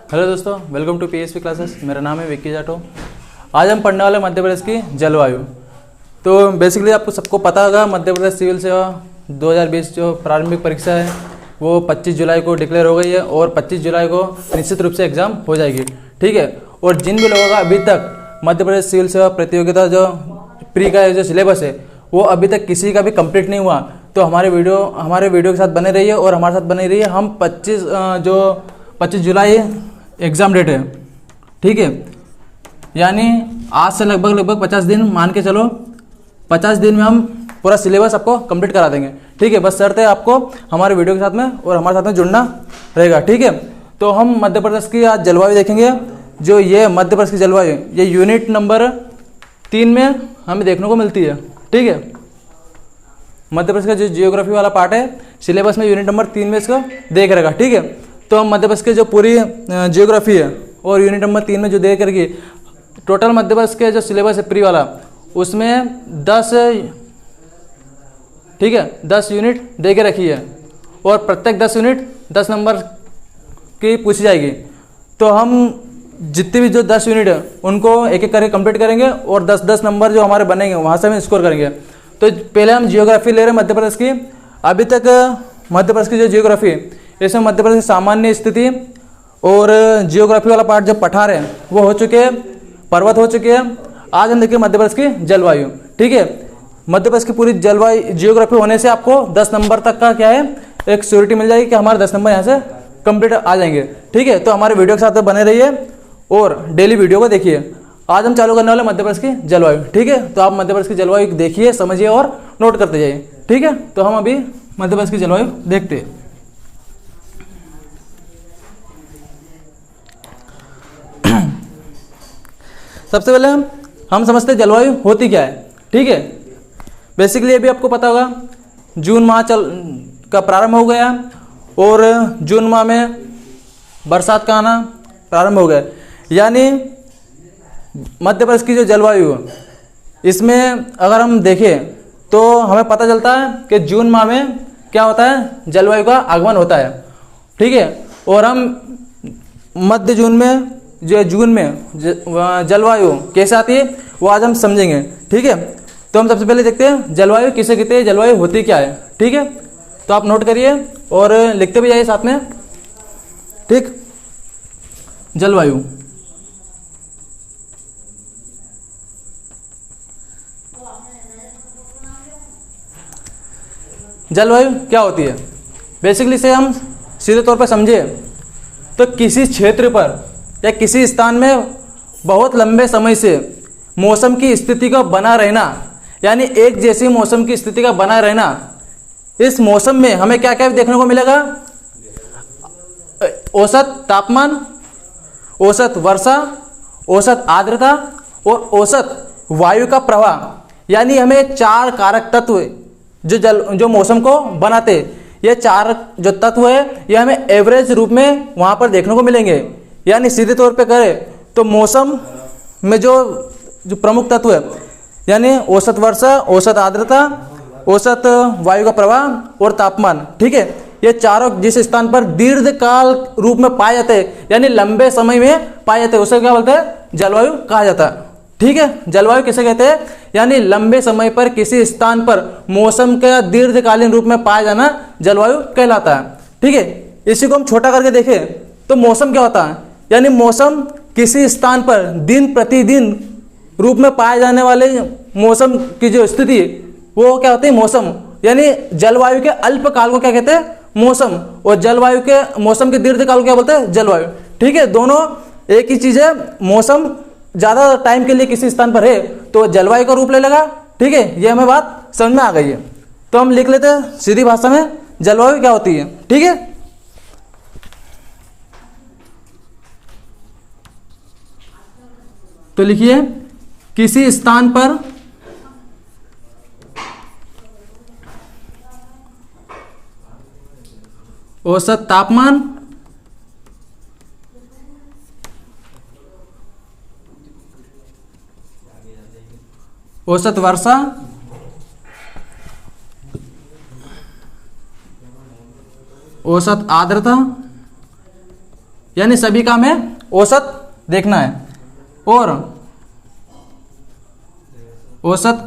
Hello दोस्तों, welcome to PSP classes. मेरा नाम है विक्की जाटो। आज हम पढ़ने वाले मध्य प्रदेश की जलवायु। तो बेसिकली आपको सबको पता होगा, मध्य प्रदेश सिविल सेवा 2020 जो प्रारंभिक परीक्षा है वो 25 जुलाई को डिक्लेयर हो गई है और 25 जुलाई को निश्चित रूप से एग्ज़ाम हो जाएगी। ठीक है। और जिन भी लोगों का अभी तक मध्य प्रदेश सिविल सेवा प्रतियोगिता जो प्री का जो सिलेबस है वो अभी तक किसी का भी कंप्लीट नहीं हुआ, तो हमारे वीडियो के साथ बने रहिए और हमारे साथ बने रहिए। हम 25 जुलाई एग्ज़ाम डेट है। ठीक है, यानी आज से लगभग 50 दिन मान के चलो। 50 दिन में हम पूरा सिलेबस आपको कंप्लीट करा देंगे। ठीक है, बस शर्त है आपको हमारे वीडियो के साथ में और हमारे साथ में जुड़ना रहेगा। ठीक है, तो हम मध्य प्रदेश की आज जलवायु देखेंगे। जो ये मध्य प्रदेश की जलवायु ये यूनिट नंबर 3 में हमें देखने को मिलती है। ठीक है, मध्य प्रदेश का जो जियोग्राफी वाला पार्ट है सिलेबस में यूनिट नंबर 3 में इसको देख रहेगा। ठीक है, तो हम मध्य प्रदेश के जो पूरी जियोग्राफी है और यूनिट नंबर 3 में जो देख रखी टोटल मध्य प्रदेश के जो सिलेबस है प्री वाला उसमें 10 यूनिट दे के रखी है और प्रत्येक 10 यूनिट 10 नंबर की पूछी जाएगी। तो हम जितनी भी जो 10 यूनिट है उनको एक एक करके कंप्लीट करेंगे और 10-10 नंबर जो हमारे बनेंगे वहाँ से हम स्कोर करेंगे। तो पहले हम जियोग्राफी ले रहे हैं मध्य प्रदेश की। अभी तक मध्य प्रदेश की जो जियोग्राफी इसमें मध्य प्रदेश की सामान्य स्थिति और जियोग्राफी वाला पार्ट जो पठार है वो हो चुके हैं, पर्वत हो चुके हैं। आज हम देखिए मध्य प्रदेश की जलवायु। ठीक है, मध्य प्रदेश की पूरी जलवायु जियोग्राफी होने से आपको 10 नंबर तक का क्या है एक श्योरिटी मिल जाएगी कि हमारे 10 नंबर यहाँ से कंप्लीट आ जाएंगे। ठीक है, तो हमारे वीडियो के साथ बने रहिए और डेली वीडियो को देखिए। आज हम चालू करने वाले मध्य प्रदेश की जलवायु। ठीक है, तो आप मध्य प्रदेश की जलवायु देखिए, समझिए और नोट करते जाइए। ठीक है, तो हम अभी मध्य प्रदेश की जलवायु देखते हैं। सबसे पहले हम समझते हैं जलवायु होती क्या है। ठीक है, बेसिकली अभी आपको पता होगा जून माह का प्रारंभ हो गया और जून माह में बरसात का आना प्रारंभ हो गया। यानी मध्य प्रदेश की जो जलवायु इसमें अगर हम देखें तो हमें पता चलता है कि जून माह में क्या होता है, जलवायु का आगमन होता है। ठीक है, और हम मध्य जून में जून में जलवायु कैसे आती है वो आज हम समझेंगे। ठीक है, तो हम सबसे पहले देखते हैं जलवायु किसे कहते हैं, जलवायु होती क्या है। ठीक है, तो आप नोट करिए और लिखते भी जाइए साथ में। ठीक, जलवायु जलवायु क्या होती है। बेसिकली से हम सीधे तौर पर समझे तो किसी क्षेत्र पर या किसी स्थान में बहुत लंबे समय से मौसम की स्थिति का बना रहना, यानी एक जैसी मौसम की स्थिति का बना रहना। इस मौसम में हमें क्या क्या देखने को मिलेगा, औसत तापमान, औसत वर्षा, औसत आर्द्रता और औसत वायु का प्रवाह। यानी हमें 4 कारक तत्व जो मौसम को बनाते, ये 4 जो तत्व है ये हमें एवरेज रूप में वहाँ पर देखने को मिलेंगे। यानी सीधे तौर पे करें तो मौसम में जो प्रमुख तत्व है यानी औसत वर्षा, औसत आर्द्रता, औसत वायु का प्रवाह और तापमान। ठीक है, ये चारों जिस स्थान पर दीर्घकाल रूप में पाए जाते हैं यानी लंबे समय में पाए जाते हैं उसे क्या बोलते हैं, जलवायु कहा जाता है। ठीक है, जलवायु किसे कहते हैं, यानी लंबे समय पर किसी स्थान पर मौसम का दीर्घकालीन रूप में पाया जाना जलवायु कहलाता है। ठीक है, इसी को हम छोटा करके देखें तो मौसम क्या होता है, यानी मौसम किसी स्थान पर दिन प्रतिदिन रूप में पाए जाने वाले मौसम की जो स्थिति वो क्या होती है, मौसम। यानी जलवायु के अल्पकाल को क्या कहते हैं, मौसम, और जलवायु के मौसम के दीर्घकाल को क्या बोलते हैं, जलवायु। ठीक है, दोनों एक ही चीज है। मौसम ज्यादा टाइम के लिए किसी स्थान पर है तो जलवायु का रूप ले लेगा। ठीक है, ये हमें बात समझ में आ गई है। तो हम लिख लेते हैं सीधी भाषा में जलवायु क्या होती है। ठीक है, तो लिखिए किसी स्थान पर औसत तापमान, औसत वर्षा, औसत आर्द्रता यानी सभी का हमें औसत देखना है। और औसत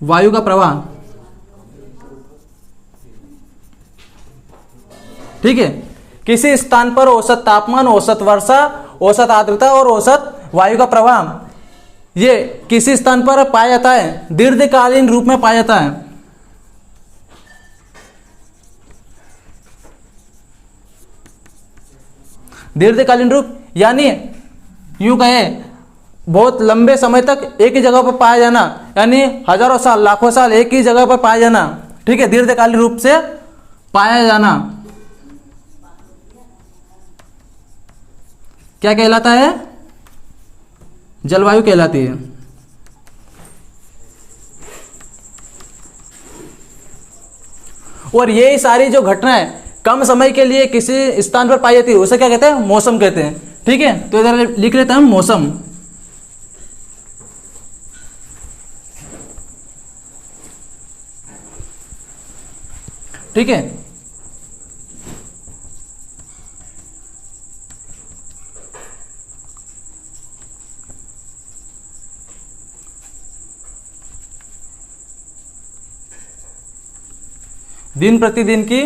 वायु का प्रवाह, ठीक है, किसी स्थान पर औसत तापमान, औसत वर्षा, औसत आर्द्रता और औसत वायु का प्रवाह ये किसी स्थान पर पाया जाता है, दीर्घकालीन रूप में पाया जाता है। दीर्घकालीन रूप यानी यूं कहे बहुत लंबे समय तक एक ही जगह पर पाया जाना, यानी हजारों साल, लाखों साल एक ही जगह पर पाया जाना, ठीक है, दीर्घकालीन रूप से पाया जाना क्या कहलाता है? जलवायु कहलाती है। और ये सारी जो घटनाएं कम समय के लिए किसी स्थान पर पाई जाती है उसे क्या कहते हैं? मौसम कहते हैं, ठीक है। तो इधर लिख लेते हैं हम मौसम, ठीक है। दिन प्रतिदिन की,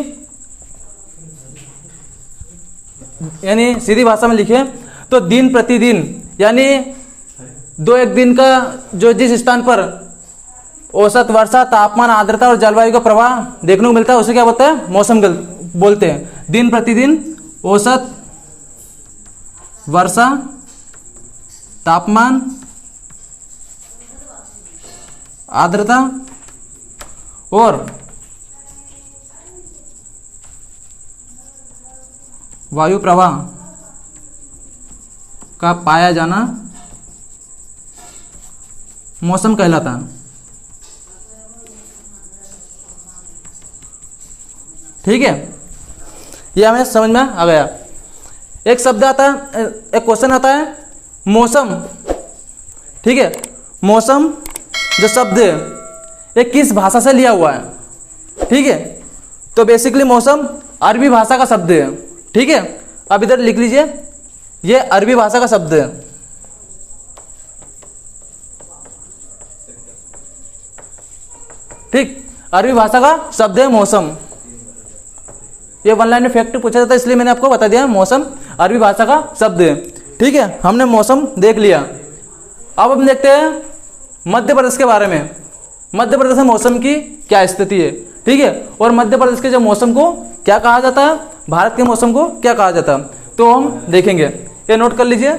यानी सीधी भाषा में लिखे तो दिन प्रतिदिन यानी दो एक दिन का जो जिस स्थान पर औसत वर्षा, तापमान, आर्द्रता और जलवायु का प्रवाह देखने को मिलता है उसे क्या बोलते हैं? मौसम बोलते हैं। दिन प्रतिदिन औसत वर्षा, तापमान, आर्द्रता और वायु प्रवाह का पाया जाना मौसम कहलाता है, ठीक है। ये हमें समझ में आ गया। एक शब्द आता है, एक क्वेश्चन आता है मौसम, ठीक है। मौसम जो शब्द है ये किस भाषा से लिया हुआ है, ठीक है। तो बेसिकली मौसम अरबी भाषा का शब्द है, ठीक है। अब इधर लिख लीजिए, ये अरबी भाषा का शब्द है, ठीक। अरबी भाषा का शब्द है मौसम। ये वन लाइन में फैक्ट पूछा जाता है इसलिए मैंने आपको बता दिया, मौसम अरबी भाषा का शब्द है, ठीक है। हमने मौसम देख लिया। अब हम देखते हैं मध्य प्रदेश के बारे में। मध्य प्रदेश में मौसम की क्या स्थिति है, ठीक है। और मध्य प्रदेश के जो मौसम को क्या कहा जाता है, भारत के मौसम को क्या कहा जाता है, तो हम देखेंगे। ये नोट कर लीजिए।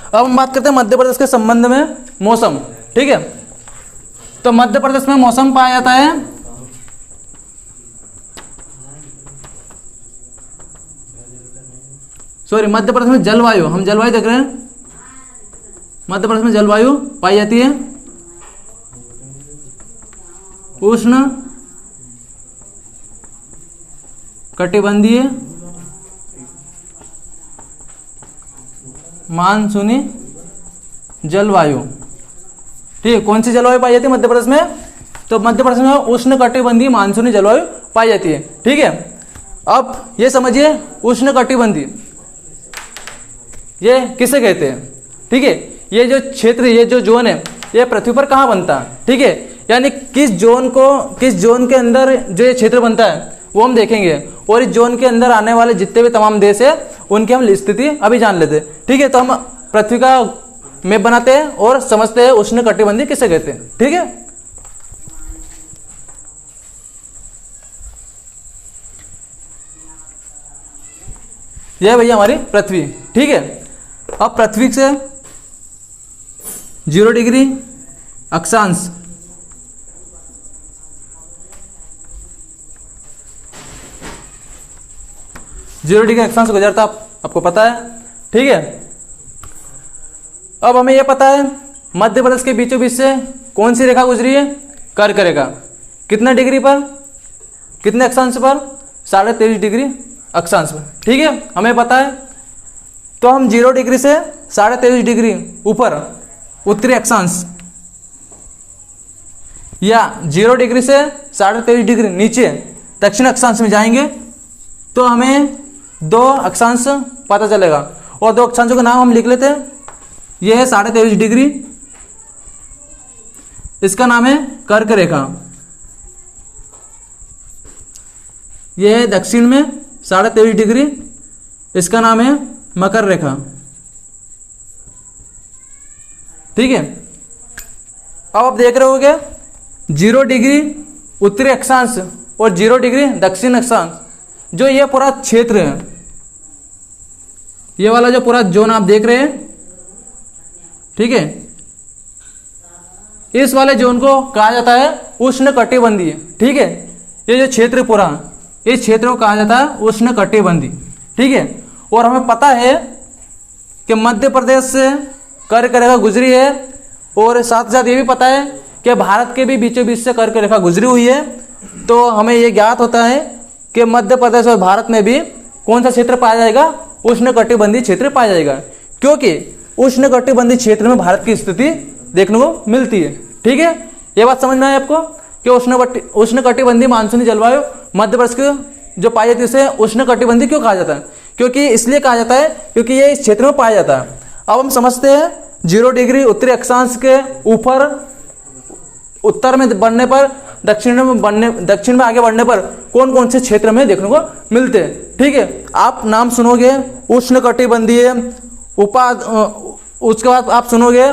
अब हम बात करते हैं मध्य प्रदेश के संबंध में मौसम, ठीक है। तो मध्य प्रदेश में मौसम पाया जाता है मध्य प्रदेश में जलवायु, हम जलवायु देख रहे हैं। मध्य प्रदेश में जलवायु पाई जाती है उष्ण कटिबंधीय मानसूनी जलवायु, ठीक है। कौन सी जलवायु पाई जाती है मध्य प्रदेश में? तो मध्य प्रदेश में उष्ण कटिबंधीय मानसूनी जलवायु पाई जाती है, ठीक है। अब ये समझिए उष्ण कटिबंधीय ये किसे कहते हैं, ठीक है। ये जो क्षेत्र, ये जो जोन है, ये पृथ्वी पर कहाँ बनता है, ठीक है। यानी किस जोन के अंदर जो ये क्षेत्र बनता है वो हम देखेंगे। और इस जोन के अंदर आने वाले जितने भी तमाम देश है उनकी हम स्थिति अभी जान लेते हैं, ठीक है। तो हम पृथ्वी का मैप बनाते हैं और समझते हैं उष्ण कटिबंधीय किसे कहते हैं, ठीक है। यह भैया हमारी पृथ्वी, ठीक है। अब पृथ्वी से 0 डिग्री अक्षांश, 0 डिग्री अक्षांश गुजरता आपको पता है, ठीक है। अब हमें यह पता है मध्य प्रदेश के बीचों बीच से कौन सी रेखा गुजरी है? कर्क रेखा। कितना डिग्री पर, कितने अक्षांश पर? 23.5 डिग्री अक्षांश पर, ठीक है। हमें पता है तो हम 0 डिग्री से 23.5 डिग्री ऊपर उत्तरी अक्षांश या 0 डिग्री से 23.5 डिग्री नीचे दक्षिण अक्षांश में जाएंगे तो हमें 2 अक्षांश पता चलेगा, और 2 अक्षांशों का नाम हम लिख लेते हैं। यह है 23.5 डिग्री, इसका नाम है कर्क रेखा। यह है दक्षिण में 23.5 डिग्री, इसका नाम है मकर रेखा। ठीक है, अब आप देख रहे होगे 0 डिग्री उत्तरी अक्षांश और 0 डिग्री दक्षिण अक्षांश, जो ये पूरा क्षेत्र है, ये वाला जो पूरा जोन आप देख रहे हैं, ठीक है, इस वाले जोन को कहा जाता है उष्णकटिबंधीय। ठीक है, ये जो क्षेत्र पूरा, इस क्षेत्र को कहा जाता है उष्णकटिबंधीय। ठीक है, और हमें पता है कि मध्य प्रदेश से कर्क रेखा गुजरी है, और साथ साथ ये भी पता है कि भारत के भी बीचों बीच से कर्क रेखा गुजरी हुई है। तो हमें ये ज्ञात होता है कि मध्य प्रदेश और भारत में भी कौन सा क्षेत्र पाया जाएगा, उष्णकटिबंधीय क्षेत्र पाया जाएगा, क्योंकि उष्णकटिबंधीय क्षेत्र में भारत की स्थिति देखने को मिलती है। ठीक है, ये बात समझ में आए आपको कि उष्णकटिबंधीय मानसूनी जलवायु मध्य प्रदेश की जो पाई जाती है उसे उष्णकटिबंधीय क्यों कहा जाता है, क्योंकि इसलिए कहा जाता है क्योंकि ये इस क्षेत्र में पाया जाता है। अब हम समझते हैं 0 डिग्री उत्तरी अक्षांश के ऊपर उत्तर में बढ़ने पर दक्षिण में आगे बढ़ने पर कौन कौन से क्षेत्र में देखने को मिलते हैं। ठीक है, आप नाम सुनोगे उष्णकटिबंधीय, उसके बाद आप सुनोगे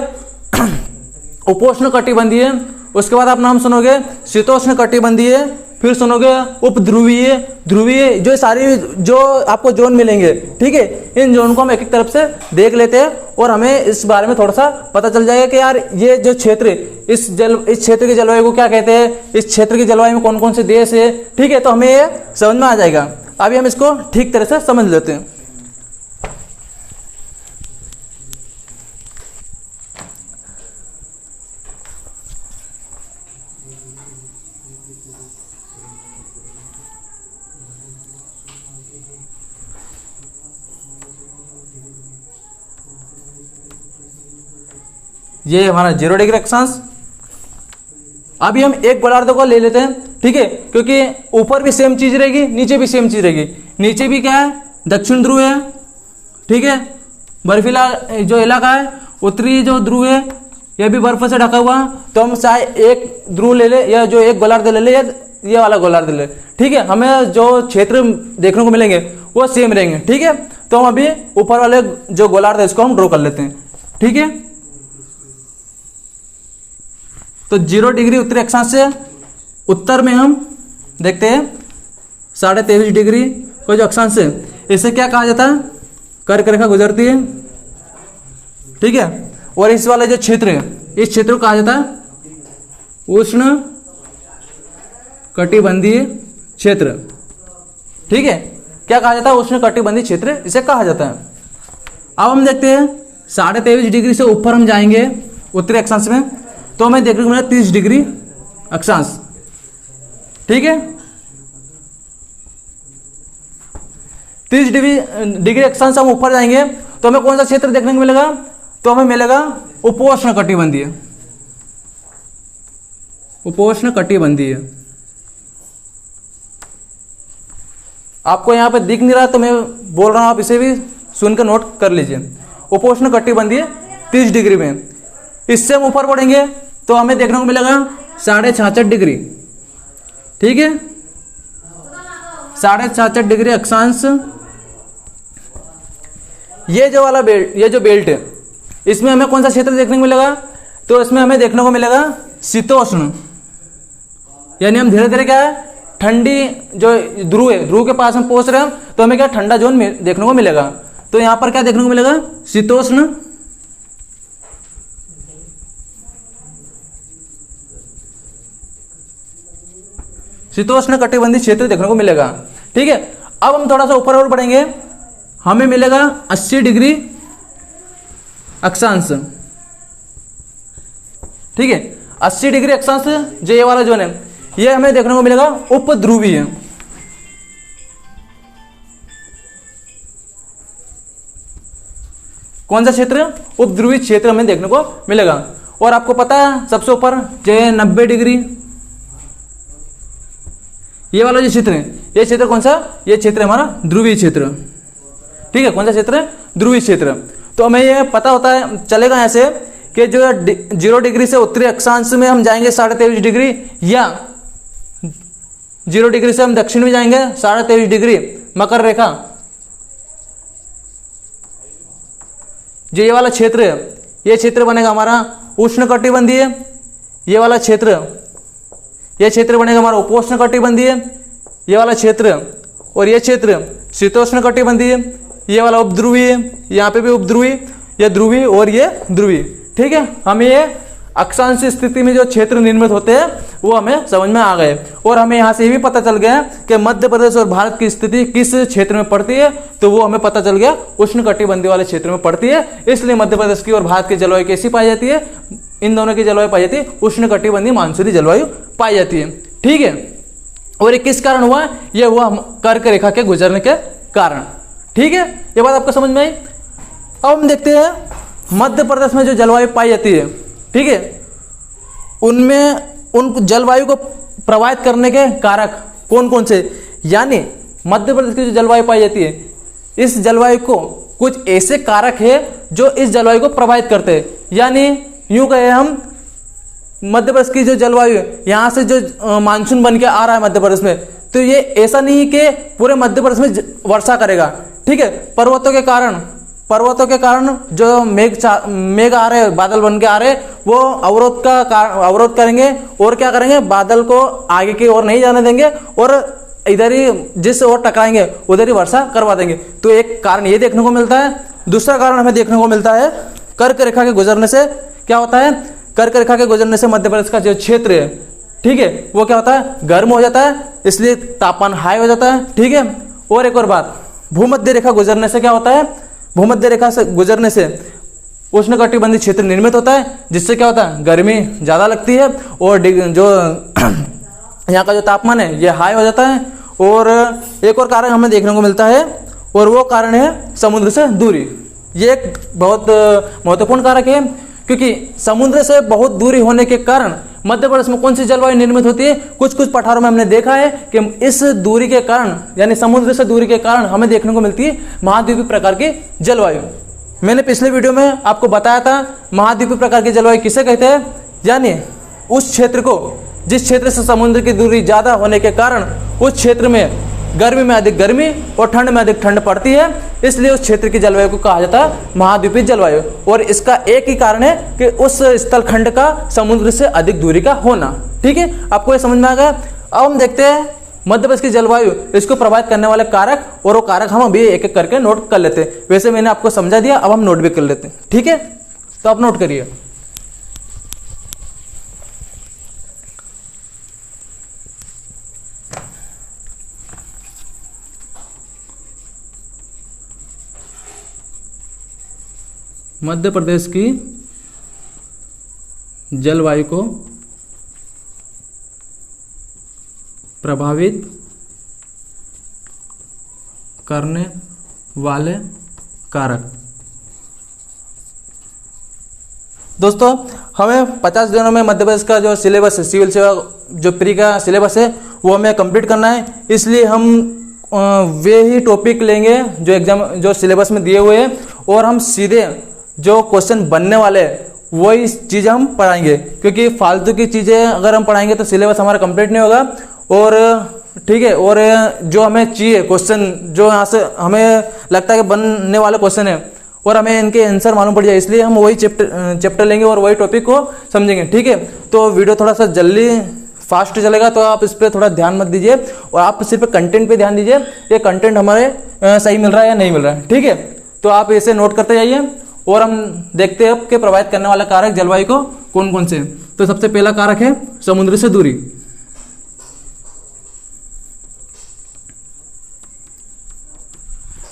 उपोष्णकटिबंधीय, उसके बाद आप नाम सुनोगे शीतोष्णकटिबंधीय, फिर सुनोगे उपध्रुवीय, ध्रुवीय, जो सारी जो आपको जोन मिलेंगे। ठीक है, इन जोन को हम एक एक तरफ से देख लेते हैं और हमें इस बारे में थोड़ा सा पता चल जाएगा कि यार ये जो क्षेत्र, इस क्षेत्र की जलवायु को क्या कहते हैं, इस क्षेत्र की जलवायु में कौन कौन से देश है। ठीक है, तो हमें ये समझ में आ जाएगा। अभी हम इसको ठीक तरह से समझ लेते हैं। ये हमारा 0 डिग्री अक्षांश। अभी हम एक गोलार्ध को ले लेते हैं। ठीक है, क्योंकि ऊपर भी सेम चीज रहेगी, नीचे भी सेम चीज रहेगी। नीचे भी क्या है, दक्षिण ध्रुव है। ठीक है, बर्फीला जो इलाका है, उत्तरी जो ध्रुव है यह भी बर्फ से ढका हुआ। तो हम चाहे एक ध्रुव ले ले या जो एक गोलार्ध ले ले या ये वाला गोलार्ध ले। ठीक है, हमें जो क्षेत्र देखने को मिलेंगे वो सेम रहेंगे। ठीक है, तो हम अभी ऊपर वाले जो गोलार्ध है इसको हम ड्रॉ कर लेते हैं। ठीक है, तो 0 डिग्री उत्तरी अक्षांश से उत्तर में हम देखते हैं 23.5 डिग्री को जो अक्षांश है, इसे क्या कहा जाता है, कर्क रेखा गुजरती है। ठीक है, और इस वाले जो क्षेत्र है, इस क्षेत्र को कहा जाता है उष्ण कटिबंधीय क्षेत्र। ठीक है, क्या कहा जाता है, उष्ण कटिबंधीय क्षेत्र इसे कहा जाता है। अब हम देखते हैं 23.5 डिग्री से ऊपर हम जाएंगे उत्तरी अक्षांश में, तो हमें देखने को मिला 30 डिग्री अक्षांश। ठीक है, 30 डिग्री अक्षांश हम ऊपर जाएंगे तो हमें कौन सा क्षेत्र देखने को मिलेगा, तो हमें मिलेगा उपोष्ण कटिबंधीय। उपोष्ण कटिबंधीय आपको यहां पे दिख नहीं रहा तो मैं बोल रहा हूं, आप इसे भी सुनकर नोट कर लीजिए। उपोष्ण कटिबंधीय 30 डिग्री में, इससे हम ऊपर बढ़ेंगे तो हमें देखने को मिलेगा 66.5 डिग्री। ठीक है, 66.5 डिग्री अक्षांश। ये जो वाला बेल्ट, ये जो बेल्ट है, इसमें हमें कौन सा क्षेत्र देखने को मिलेगा, तो इसमें हमें देखने को मिलेगा शीतोष्ण, यानी हम धीरे धीरे क्या है, ठंडी जो ध्रुव है, ध्रुव के पास हम पहुंच रहे हैं तो हमें क्या ठंडा जोन देखने को मिलेगा। तो यहां पर क्या देखने को मिलेगा, शीतोष्ण शीतोष्ण कटिबंधीय क्षेत्र देखने को मिलेगा। ठीक है, अब हम थोड़ा सा ऊपर और बढ़ेंगे, हमें मिलेगा 80 डिग्री अक्षांश। ठीक है, 80 डिग्री अक्षांश जो ये वाला जोन है, ये हमें देखने को मिलेगा उपध्रुवीय। कौन सा क्षेत्र? उपध्रुवी क्षेत्र हमें देखने को मिलेगा। और आपको पता है सबसे ऊपर जो 90 डिग्री, ये वाला जो क्षेत्र है, ये क्षेत्र कौन सा? ये क्षेत्र हमारा ध्रुवीय क्षेत्र। ठीक है, कौन सा क्षेत्र है? ध्रुवीय क्षेत्र। तो हमें ये पता होता है चलेगा ऐसे कि जो 0 डिग्री से उत्तरी अक्षांश में हम जाएंगे 23.5 डिग्री, या 0 डिग्री से हम दक्षिण में जाएंगे 23.5 डिग्री मकर रेखा। जो ये वाला क्षेत्र है, ये क्षेत्र बनेगा हमारा उष्णकटिबंधीय। ये वाला क्षेत्र, ये क्षेत्र बनेगा हमारा उपोष्णकटिबंधीय। ये वाला क्षेत्र और ये क्षेत्र शीतोष्णकटिबंधीय। ये वाला उपध्रुवीय, यहाँ पे भी उपध्रुवीय, ये ध्रुवीय और ये ध्रुवीय। ठीक है, हमें ये अक्षांश स्थिति में जो क्षेत्र निर्मित होते हैं वो हमें समझ में आ गए। और हमें यहाँ से ये भी पता चल गया कि मध्य प्रदेश और भारत की स्थिति किस क्षेत्र में पड़ती है, तो वो हमें पता चल गया उष्णकटिबंधीय वाले क्षेत्र में पड़ती है। इसलिए मध्य प्रदेश की और भारत की जलवायु कैसी पाई जाती है? इन दोनों की जलवायु पाई जाती है उष्णकटिबंधीय मानसूनी जलवायु पाई जाती है। ठीक है, और ये किस कारण हुआ? ये हुआ कर्क रेखा के गुजरने के कारण। ठीक है, ये बात आपको समझ में आई। अब हम देखते हैं मध्य प्रदेश में जो जलवायु पाई जाती है, ठीक है, उनमें उन जलवायु को प्रभावित करने के कारक कौन कौन से? यानी मध्य प्रदेश की जो जलवायु पाई जाती है, इस जलवायु को कुछ ऐसे कारक है जो इस जलवायु को प्रभावित करते हैं। यानी यूं कहे हम, मध्य प्रदेश की जो जलवायु है, यहाँ से जो मानसून बन के आ रहा है मध्य प्रदेश में, तो ये ऐसा नहीं कि पूरे मध्य प्रदेश में वर्षा करेगा। ठीक है, पर्वतों के कारण जो मेघ आ रहे, बादल बन के आ रहे, वो अवरोध करेंगे और क्या करेंगे? बादल को आगे की ओर नहीं जाने देंगे और इधर ही जिस ओर टकराएंगे उधर ही वर्षा करवा देंगे। तो एक कारण ये देखने को मिलता है। दूसरा कारण हमें देखने को मिलता है कर्क रेखा के गुजरने से क्या होता है? कर्क रेखा के गुजरने से मध्य प्रदेश का जो क्षेत्र है, ठीक है, वो क्या होता है? गर्म हो जाता है, इसलिए तापमान हाई हो जाता है। ठीक है, और एक और बात, भूमध्य रेखा गुजरने से क्या होता है? भूमध्य रेखा से गुजरने से उष्णकटिबंधीय क्षेत्र निर्मित होता है, जिससे क्या होता है? गर्मी ज़्यादा लगती है और जो यहाँ का जो तापमान है ये हाई हो जाता है। और एक और कारण हमें देखने को मिलता है, और वो कारण है समुद्र से दूरी। ये एक बहुत महत्वपूर्ण कारक है, क्योंकि समुद्र से बहुत दूरी होने के कारण मध्य प्रदेश में कौन सी जलवायु निर्मित होती है? कुछ कुछ पठारों में हमने देखा है कि इस दूरी के कारण, यानी समुद्र से दूरी के कारण हमें देखने को मिलती है महाद्वीपीय प्रकार की जलवायु। मैंने पिछले वीडियो में आपको बताया था महाद्वीपीय प्रकार की जलवायु किसे कहते हैं। यानी उस क्षेत्र को, जिस क्षेत्र से समुद्र की दूरी ज़्यादा होने के कारण उस क्षेत्र में गर्मी में अधिक गर्मी और ठंड में अधिक ठंड पड़ती है, इसलिए उस क्षेत्र की जलवायु को कहा जाता है महाद्वीपीय जलवायु। और इसका एक ही कारण है कि उस स्थलखंड का समुद्र से अधिक दूरी का होना। ठीक है, आपको ये समझ में आ गया। अब हम देखते हैं मध्य प्रदेश की जलवायु, इसको प्रभावित करने वाले कारक, और वो कारक हम अभी एक एक करके नोट कर लेते हैं। वैसे मैंने आपको समझा दिया, अब हम नोट भी कर लेते हैं। ठीक है, तो आप नोट करिए। मध्य प्रदेश की जलवायु को प्रभावित करने वाले कारक। दोस्तों, हमें 50 दिनों में मध्य प्रदेश का जो सिलेबस है, सिविल सेवा जो प्री का सिलेबस है, वो हमें कंप्लीट करना है। इसलिए हम वे ही टॉपिक लेंगे जो एग्जाम, जो सिलेबस में दिए हुए हैं, और हम सीधे जो क्वेश्चन बनने वाले वही चीज़ें हम पढ़ाएंगे। क्योंकि फालतू की चीज़ें अगर हम पढ़ाएंगे तो सिलेबस हमारा कंप्लीट नहीं होगा। और ठीक है, और जो हमें चाहिए क्वेश्चन, जो यहाँ से हमें लगता है कि बनने वाले क्वेश्चन है और हमें इनके आंसर मालूम पड़ जाए, इसलिए हम वही चैप्टर लेंगे और वही टॉपिक को समझेंगे। ठीक है, तो वीडियो थोड़ा सा जल्दी फास्ट चलेगा, तो आप इस पर थोड़ा ध्यान मत दीजिए और आप सिर्फ कंटेंट पे ध्यान दीजिए, ये कंटेंट हमारे सही मिल रहा है या नहीं मिल रहा है। ठीक है, तो आप इसे नोट करते जाइए और हम देखते हैं कि प्रभावित करने वाला कारक जलवायु को कौन कौन से। तो सबसे पहला कारक है समुद्र से दूरी।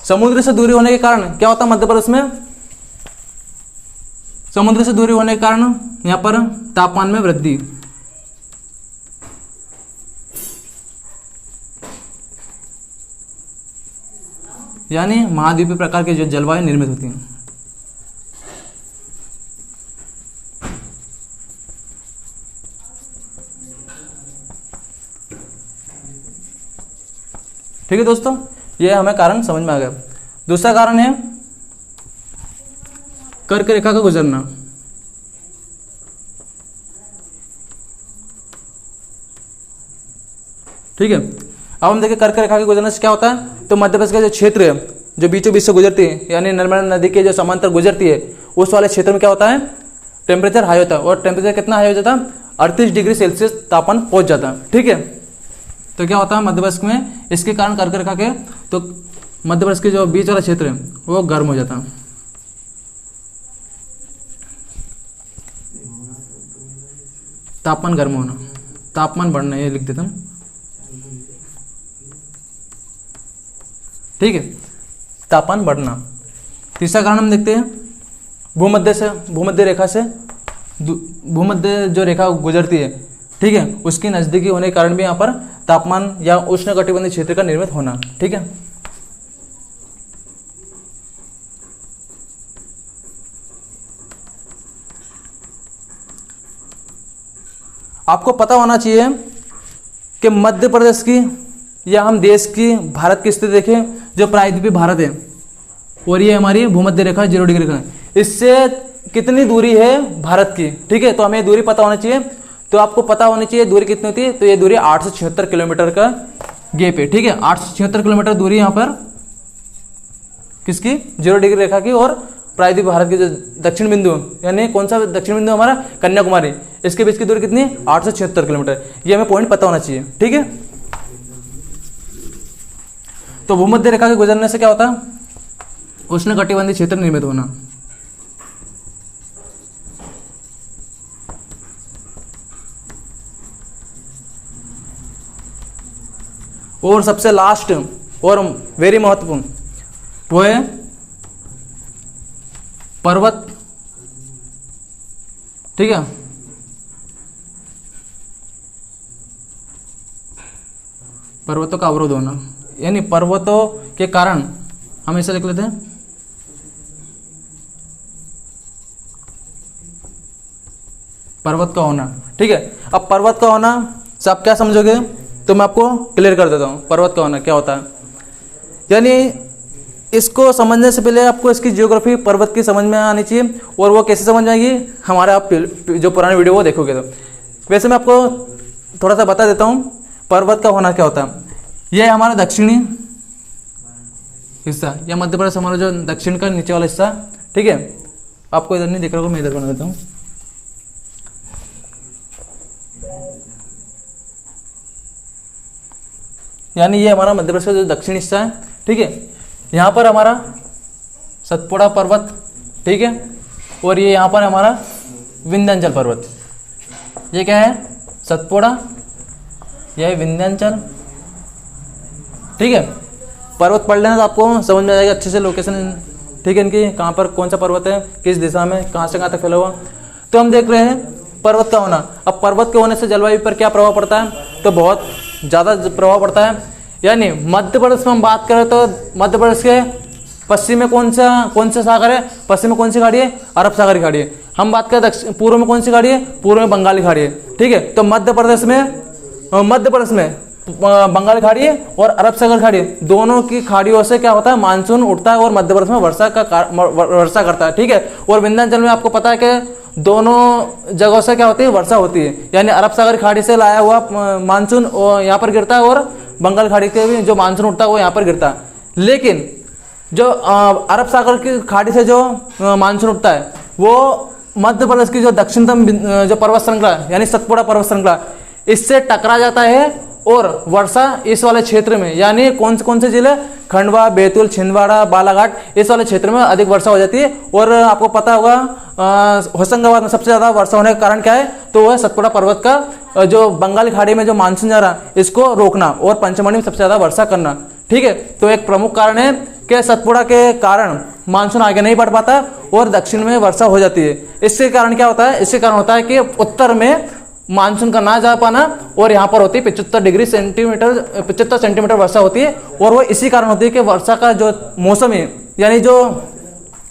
समुद्र से दूरी होने के कारण क्या होता है मध्य प्रदेश में? समुद्र से दूरी होने के कारण यहाँ पर तापमान में वृद्धि, यानी महाद्वीपीय प्रकार की जो जलवायु निर्मित होती है। ठीक है दोस्तों, ये हमें कारण समझ में आ गया। दूसरा कारण है कर्क रेखा का गुजरना। ठीक है, अब हम देखें कर्क रेखा के गुजरने से क्या होता है। तो मध्य प्रदेश का जो क्षेत्र है जो बीचों बीच से गुजरती है, यानी नर्मदा नदी के जो समांतर गुजरती है, उस वाले क्षेत्र में क्या होता है, टेम्परेचर हाई होता है। और टेम्परेचर कितना हाई हो जाता है, 38 डिग्री सेल्सियस तापमान पहुंच जाता है। ठीक है, तो क्या होता है मध्य प्रदेश में, इसके कारण कर्क रेखा के, तो मध्य प्रदेश के जो बीच वाला क्षेत्र है वो गर्म हो जाता है। तापमान गर्म होना, तापमान बढ़ना, ये लिख देता हूँ। ठीक है, तापमान बढ़ना। तीसरा कारण हम देखते हैं भूमध्य रेखा से भूमध्य जो रेखा गुजरती है, ठीक है, उसकी नज़दीकी होने के कारण भी यहाँ पर तापमान या उष्णकटिबंधीय क्षेत्र का निर्मित होना। ठीक है, आपको पता होना चाहिए कि मध्य प्रदेश की या हम देश की, भारत की स्थिति देखें, जो प्रायद्वीपीय भारत है और ये हमारी भूमध्य रेखा 0 डिग्री रेखा है, इससे कितनी दूरी है भारत की। ठीक है, तो हमें दूरी पता होनी चाहिए। तो आपको पता होनी चाहिए दूरी कितनी होती है, तो ये दूरी 876 किलोमीटर का गैप है। ठीक है, 876 किलोमीटर दूरी यहाँ पर किसकी, 0 डिग्री रेखा की और प्रायद्वीपीय भारत के जो दक्षिण बिंदु, यानी कौन सा दक्षिण बिंदु हमारा, कन्याकुमारी, इसके बीच की दूरी कितनी, 876 किलोमीटर। ये हमें पॉइंट पता होना चाहिए। ठीक है, तो भूमध्य रेखा के गुजरने से क्या होता है, उष्णकटिबंधीय क्षेत्र निर्मित होना। और सबसे लास्ट और वेरी महत्वपूर्ण वो है पर्वत। ठीक है, पर्वतों का अवरोध होना, यानी पर्वतों के कारण, हम ऐसा लिख लेते हैं, पर्वत का होना। ठीक है, अब पर्वत का होना से आप क्या समझोगे, तो मैं आपको क्लियर कर देता हूँ पर्वत का होना क्या होता है। यानी इसको समझने से पहले आपको इसकी जियोग्राफी पर्वत की समझ में आनी चाहिए। और वो कैसे समझ में आएगी, हमारे आप जो पुराने वीडियो वो देखोगे तो। वैसे मैं आपको थोड़ा सा बता देता हूँ पर्वत का होना क्या होता है। यह हमारा दक्षिणी हिस्सा, या मध्य प्रदेश हमारा जो दक्षिण का नीचे वाला हिस्सा। ठीक है, आपको इधर नहीं दिख रहा होगा, मैं इधर बना देता हूँ। यानी ये हमारा मध्य प्रदेश का जो दक्षिण हिस्सा है। ठीक है, यहाँ पर हमारा सतपुड़ा पर्वत, ठीक है, और ये यहाँ पर हमारा विंध्याचल पर्वत। ये क्या है, सतपुड़ा, यह है विंध्याचल। ठीक है, पर्वत पढ़ लेना तो आपको समझ में आ जाएगा अच्छे से लोकेशन। ठीक है, इनकी कहाँ पर कौन सा पर्वत है, किस दिशा में, कहाँ से कहाँ तक फैला हुआ। तो हम देख रहे हैं पर्वत का होना। अब पर्वत के होने से जलवायु पर क्या प्रभाव पड़ता है, तो बहुत ज़्यादा प्रभाव पड़ता है। यानी मध्य प्रदेश में हम बात करें तो मध्य प्रदेश के पश्चिम में कौन सा सागर है, पश्चिम में कौन सी खाड़ी है, अरब सागर की खाड़ी है। हम बात करें दक्षिण पूर्व में कौन सी खाड़ी है, पूर्व में बंगाली खाड़ी है। ठीक है, तो मध्य प्रदेश में बंगाल खाड़ी है और अरब सागर खाड़ी है, दोनों की खाड़ियों से क्या होता है, मानसून उठता है और मध्य प्रदेश में वर्षा करता है। ठीक है, और विंध्याचल में आपको पता है कि दोनों जगहों से क्या होती है, वर्षा होती है। यानी अरब सागर खाड़ी से लाया हुआ मानसून यहाँ पर गिरता है और बंगाल खाड़ी के भी जो मानसून उठता है वो यहाँ पर गिरता है। लेकिन जो अरब सागर की खाड़ी से जो मानसून उठता है वो मध्य प्रदेश की जो दक्षिणतम जो पर्वत श्रृंखला यानी सतपुड़ा पर्वत श्रृंखला, इससे टकरा जाता है और वर्षा इस वाले क्षेत्र में, यानी कौन से जिले, खंडवा, बैतूल, छिंदवाड़ा, बालाघाट, इस वाले क्षेत्र में अधिक वर्षा हो जाती है। और आपको पता होगा होशंगाबाद में सबसे ज़्यादा वर्षा होने का कारण क्या है, तो वह सतपुड़ा पर्वत का जो बंगाली खाड़ी में जो मानसून जा रहा है इसको रोकना और पंचमढ़ी में सबसे ज़्यादा वर्षा करना। ठीक है, तो एक प्रमुख कारण है कि सतपुड़ा के कारण मानसून आगे नहीं बढ़ पाता और दक्षिण में वर्षा हो जाती है। इसके कारण क्या होता है, इसके कारण होता है कि उत्तर में मानसून का ना जा पाना और यहाँ पर होती है 75 सेंटीमीटर वर्षा होती है। और वो इसी कारण होती है कि वर्षा का जो मौसम है, यानी जो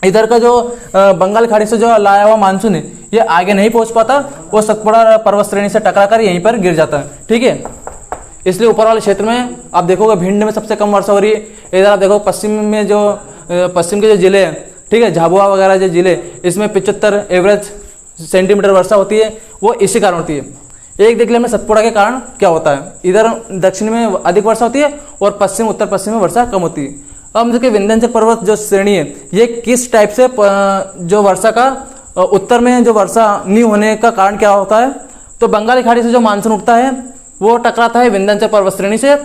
इधर का जो बंगाल खाड़ी से जो लाया हुआ मानसून है ये आगे नहीं पहुँच पाता, वो सतपुड़ा पर्वत श्रेणी से टकरा कर यहीं पर गिर जाता है। ठीक है, इसलिए ऊपर वाले क्षेत्र में आप देखोगे भिंड में सबसे कम वर्षा हो रही है। इधर आप देखो पश्चिम में जो पश्चिम के जो जिले हैं, ठीक है, झाबुआ वगैरह जो जिले, इसमें 75 एवरेज सेंटीमीटर वर्षा होती है, वो इसी कारण होती है। एक देख लिया हमने सतपुड़ा के कारण क्या होता है, इधर दक्षिण में अधिक वर्षा होती है और पश्चिम उत्तर पश्चिम में वर्षा कम होती है। अब हम देखिए विंध्याचल पर्वत जो श्रेणी है, ये किस टाइप से जो वर्षा का उत्तर में जो वर्षा नहीं होने का कारण क्या होता है, तो बंगाली खाड़ी से जो मानसून उठता है वो टकराता है विंध्याचल पर्वत श्रेणी से,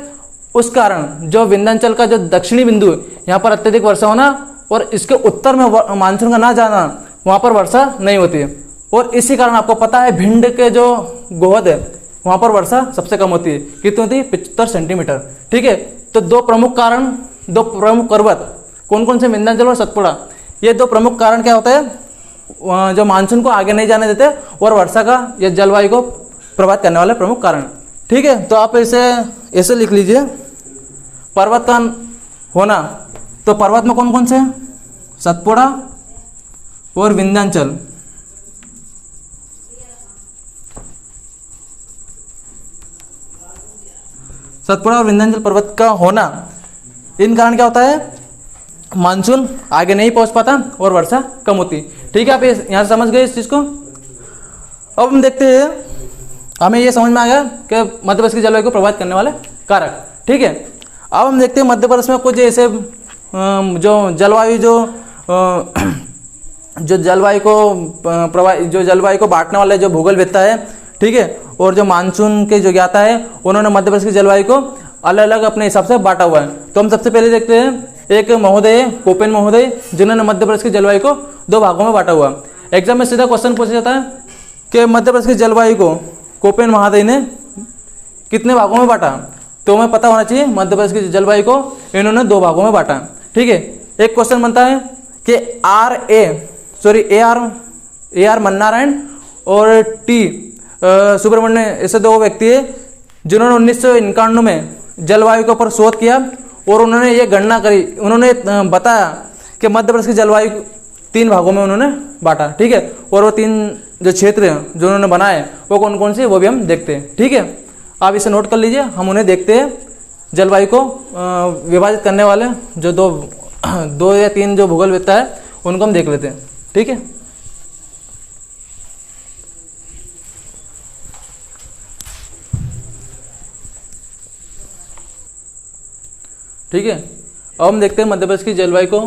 उस कारण जो विंध्याचल का जो दक्षिणी बिंदु है यहाँ पर अत्यधिक वर्षा होना और इसके उत्तर में मानसून का ना जाना, वहाँ पर वर्षा नहीं होती है। और इसी कारण आपको पता है भिंड के जो गोहद है वहाँ पर वर्षा सबसे कम होती है, कितनी होती है, 75 सेंटीमीटर। ठीक है, तो दो प्रमुख कारण, दो प्रमुख पर्वत कौन कौन से, विंध्याचल और सतपुड़ा, ये दो प्रमुख कारण क्या होता है जो मानसून को आगे नहीं जाने देते और वर्षा का या जलवायु को प्रभावित करने वाले प्रमुख कारण। ठीक है, तो आप इसे ऐसे लिख लीजिए, पर्वत का होना, तो पर्वत में कौन कौन से, सतपुड़ा और विंध्याचल। सतपुड़ा और विंध्याचल पर्वत का होना, इन कारण क्या होता है, मानसून आगे नहीं पहुंच पाता और वर्षा कम होती। ठीक है, आप यहाँ से समझ गए इस चीज़ को। अब हम देखते हैं, हमें ये समझ में आ गया कि मध्य प्रदेश की जलवायु को प्रभावित करने वाले कारक। ठीक है, अब हम देखते हैं मध्य प्रदेश में कुछ ऐसे जो जलवायु जो जलवायु को बांटने वाले जो भूगोलवेत्ता है, ठीक है, और जो मानसून के जो ज्ञाता है, उन्होंने मध्य प्रदेश की जलवायु को अलग अलग अपने हिसाब से बांटा हुआ है। तो हम सबसे पहले देखते हैं, एक महोदय है कोपेन महोदय, जिन्होंने मध्य प्रदेश की जलवायु को दो भागों में बांटा हुआ। एग्जाम में सीधा क्वेश्चन पूछा जाता है कि मध्य प्रदेश की जलवायु को कोपेन महोदय ने कितने भागों में बांटा, तो हमें पता होना चाहिए मध्य प्रदेश की जलवायु को इन्होंने दो भागों में बांटा। ठीक है, एक क्वेश्चन बनता है कि ए आर मन्नारायण और टी सुब्रमण्य, ऐसे दो व्यक्ति है जिन्होंने 1991 में जलवायु के ऊपर शोध किया और उन्होंने ये गणना करी, उन्होंने बताया कि मध्य प्रदेश की जलवायु तीन भागों में उन्होंने बांटा। ठीक है, और वो तीन जो क्षेत्र हैं जो उन्होंने बनाए वो कौन कौन से, वो भी हम देखते हैं। ठीक है, आप इसे नोट कर लीजिए, हम उन्हें देखते हैं। जलवायु को विभाजित करने वाले जो दो या तीन जो भूगोलवेत्ता है उनको हम देख लेते हैं। ठीक है, ठीक है, अब हम देखते हैं मध्य प्रदेश की जलवायु को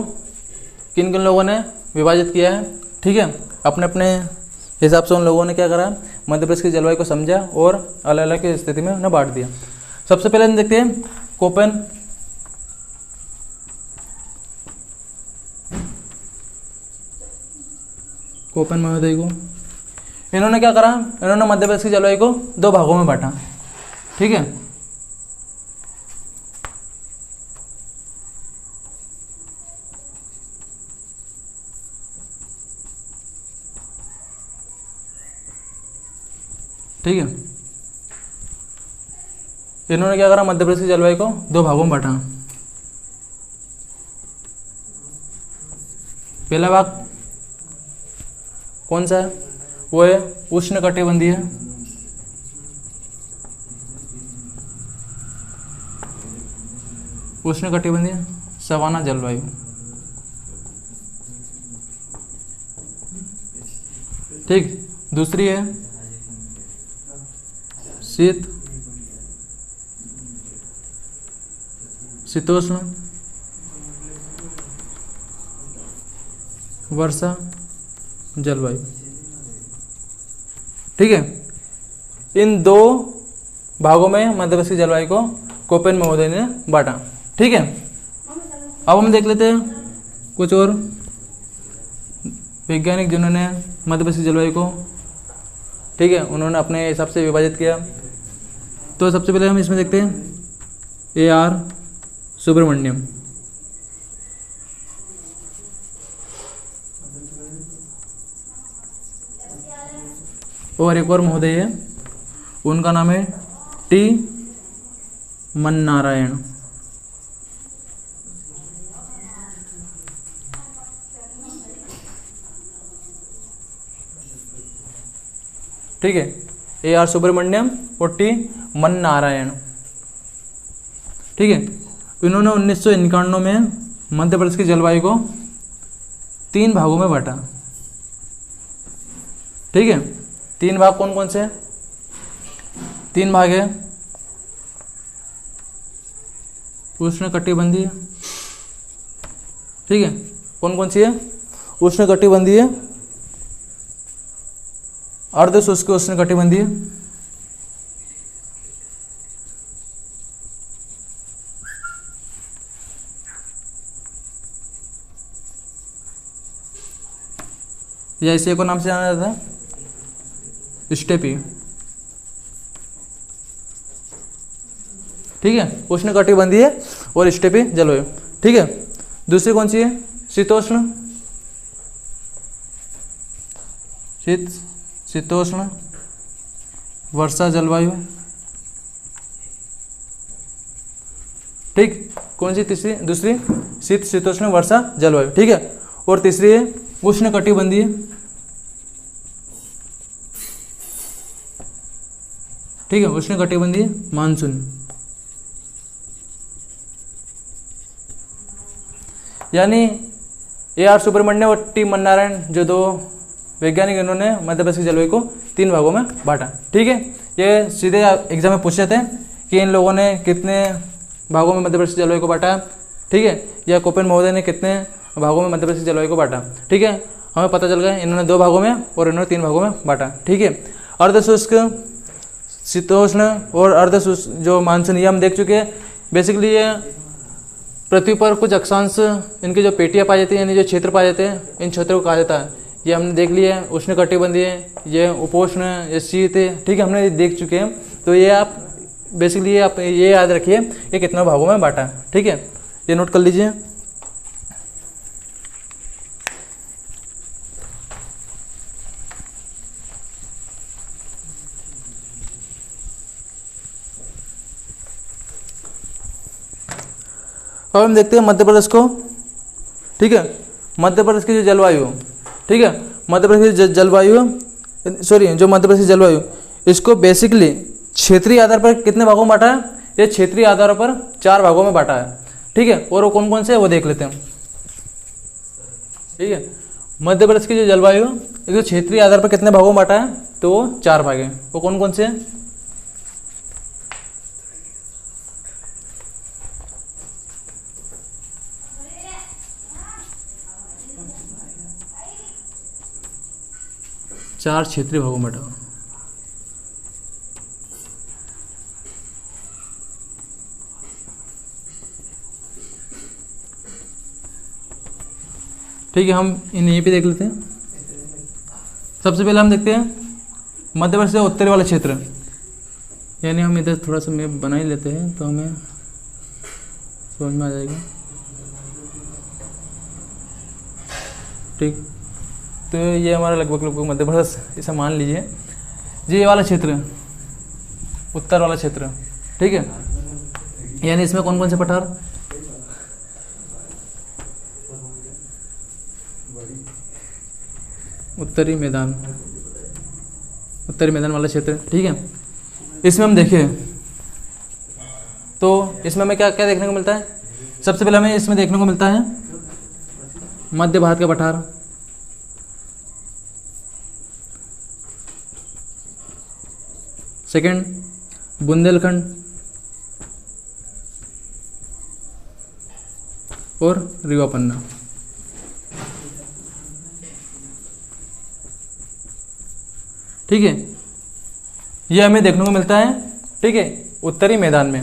किन किन लोगों ने विभाजित किया है। ठीक है, अपने अपने हिसाब से उन लोगों ने क्या करा, मध्य प्रदेश की जलवायु को समझा और अलग अलग की स्थिति में उन्हें बांट दिया। सबसे पहले हम देखते हैं कोपेन महोदय को। इन्होंने क्या करा, इन्होंने मध्य प्रदेश की जलवायु को दो भागों में बांटा। ठीक है, ठीक है, इन्होंने क्या करा, मध्य प्रदेश की जलवायु को दो भागों में बांटा। पहला भाग कौन सा है, वो है उष्णकटिबंधीय, उष्णकटिबंधीय सवाना जलवायु। ठीक, दूसरी है शीतोष्ण वर्षा जलवायु। ठीक है, इन दो भागों में मध्य प्रदेश की जलवायु को कोपेन महोदय ने बांटा। ठीक है, अब हम देख लेते हैं कुछ और वैज्ञानिक जिन्होंने मध्य प्रदेश की जलवायु को, ठीक है, उन्होंने अपने हिसाब से विभाजित किया। तो सबसे पहले हम इसमें देखते हैं AR सुब्रमण्यम। और एक और महोदय है, उनका नाम है टी मन्नारायण। ठीक है, AR सुब्रमण्यम और टी मन्नारायण। ठीक है। इन्होंने 1991 में मध्य प्रदेश की जलवायु को 3 भागों में बांटा। ठीक है, 3 भाग कौन कौन से हैं? 3 भाग है उष्णकटिबंधीय, ठीक है, कौन कौन सी है? उष्णकटिबंधीय, अर्धशुष्क उष्णकटिबंधीय, या इसे को नाम से जाना जाता है स्टेपी। ठीक है, उष्णकटिबंधीय और स्टेपी जलवायु। ठीक है, दूसरी कौन सी है? शीतोष्ण, शीतोष्ण वर्षा जलवायु। ठीक, कौन सी तीसरी? दूसरी शीतोष्ण वर्षा जलवायु। ठीक है, और तीसरी है उष्णकटिबंधीय, ठीक है, उष्णकटिबंधीय मानसून। यानी A.R. सुब्रमण्यम और T. मन्नारायण जो 2 वैज्ञानिक, इन्होंने मध्य प्रदेश की जलवायु को 3 भागों में बांटा। ठीक है, ये सीधे एग्जाम में पूछ जाते हैं कि इन लोगों ने कितने भागों में मध्य प्रदेश की जलवायु को बांटा। ठीक है, या कोपेन महोदय ने कितने भागों में मध्य प्रदेश की जलवायु को बांटा। ठीक है, हमें पता चल गया इन्होंने 2 भागों में और इन्होंने 3 भागों में बांटा। ठीक है, अर्धशुष्क, शीतोष्ण और अर्धशुष्क जो मानसून, ये हम देख चुके हैं। बेसिकली ये पृथ्वी पर कुछ अक्षांश, इनकी जो पेटियाँ पाई जाती हैं, यानी जो क्षेत्र पाए जाते हैं, इन क्षेत्रों को कहा जाता है। ये हमने देख लिया है, उष्णकटिबंधीय, ये उपोष्ण, ये शीत है। ठीक है, हमने देख चुके हैं। तो ये आप बेसिकली आप ये याद रखिए ये कितने भागों में बांटा। ठीक है, ये नोट कर लीजिए। अब हम देखते हैं मध्य प्रदेश को। ठीक है, मध्य प्रदेश की जो जलवायु, ठीक है, मध्य प्रदेश की जलवायु, सॉरी, जो मध्य प्रदेश की जलवायु, इसको बेसिकली क्षेत्रीय आधार पर कितने भागों में बांटा है? ये क्षेत्रीय आधार पर 4 भागों में बांटा है। ठीक है, और वो कौन कौन से है वो देख लेते हैं। ठीक है, मध्य प्रदेश की जो जलवायु, इसको क्षेत्रीय आधार पर कितने भागों में बांटा है? तो वो 4 भाग हैं। वो कौन कौन से हैं? चार क्षेत्रीय भागों में बांटा। ठीक है, हम इन्हें यहीं पे देख लेते हैं। सबसे पहले हम देखते हैं मध्य प्रदेश का उत्तरी वाला क्षेत्र, यानी हम इधर थोड़ा सा मैप बना ही लेते हैं तो हमें समझ में आ जाएगा। ठीक, तो ये हमारा लगभग मध्य प्रदेश, इसे मान लीजिए जी, ये वाला क्षेत्र, उत्तर वाला क्षेत्र। ठीक है, यानी इसमें कौन कौन से पठार? उत्तरी मैदान, उत्तरी मैदान वाला क्षेत्र। ठीक है, इसमें हम देखें तो इसमें हमें क्या क्या देखने को मिलता है? सबसे पहले हमें इसमें देखने को मिलता है मध्य भारत का पठार, सेकंड बुंदेलखंड और रीवा पन्ना। ठीक है, ये हमें देखने को मिलता है। ठीक है, उत्तरी मैदान में।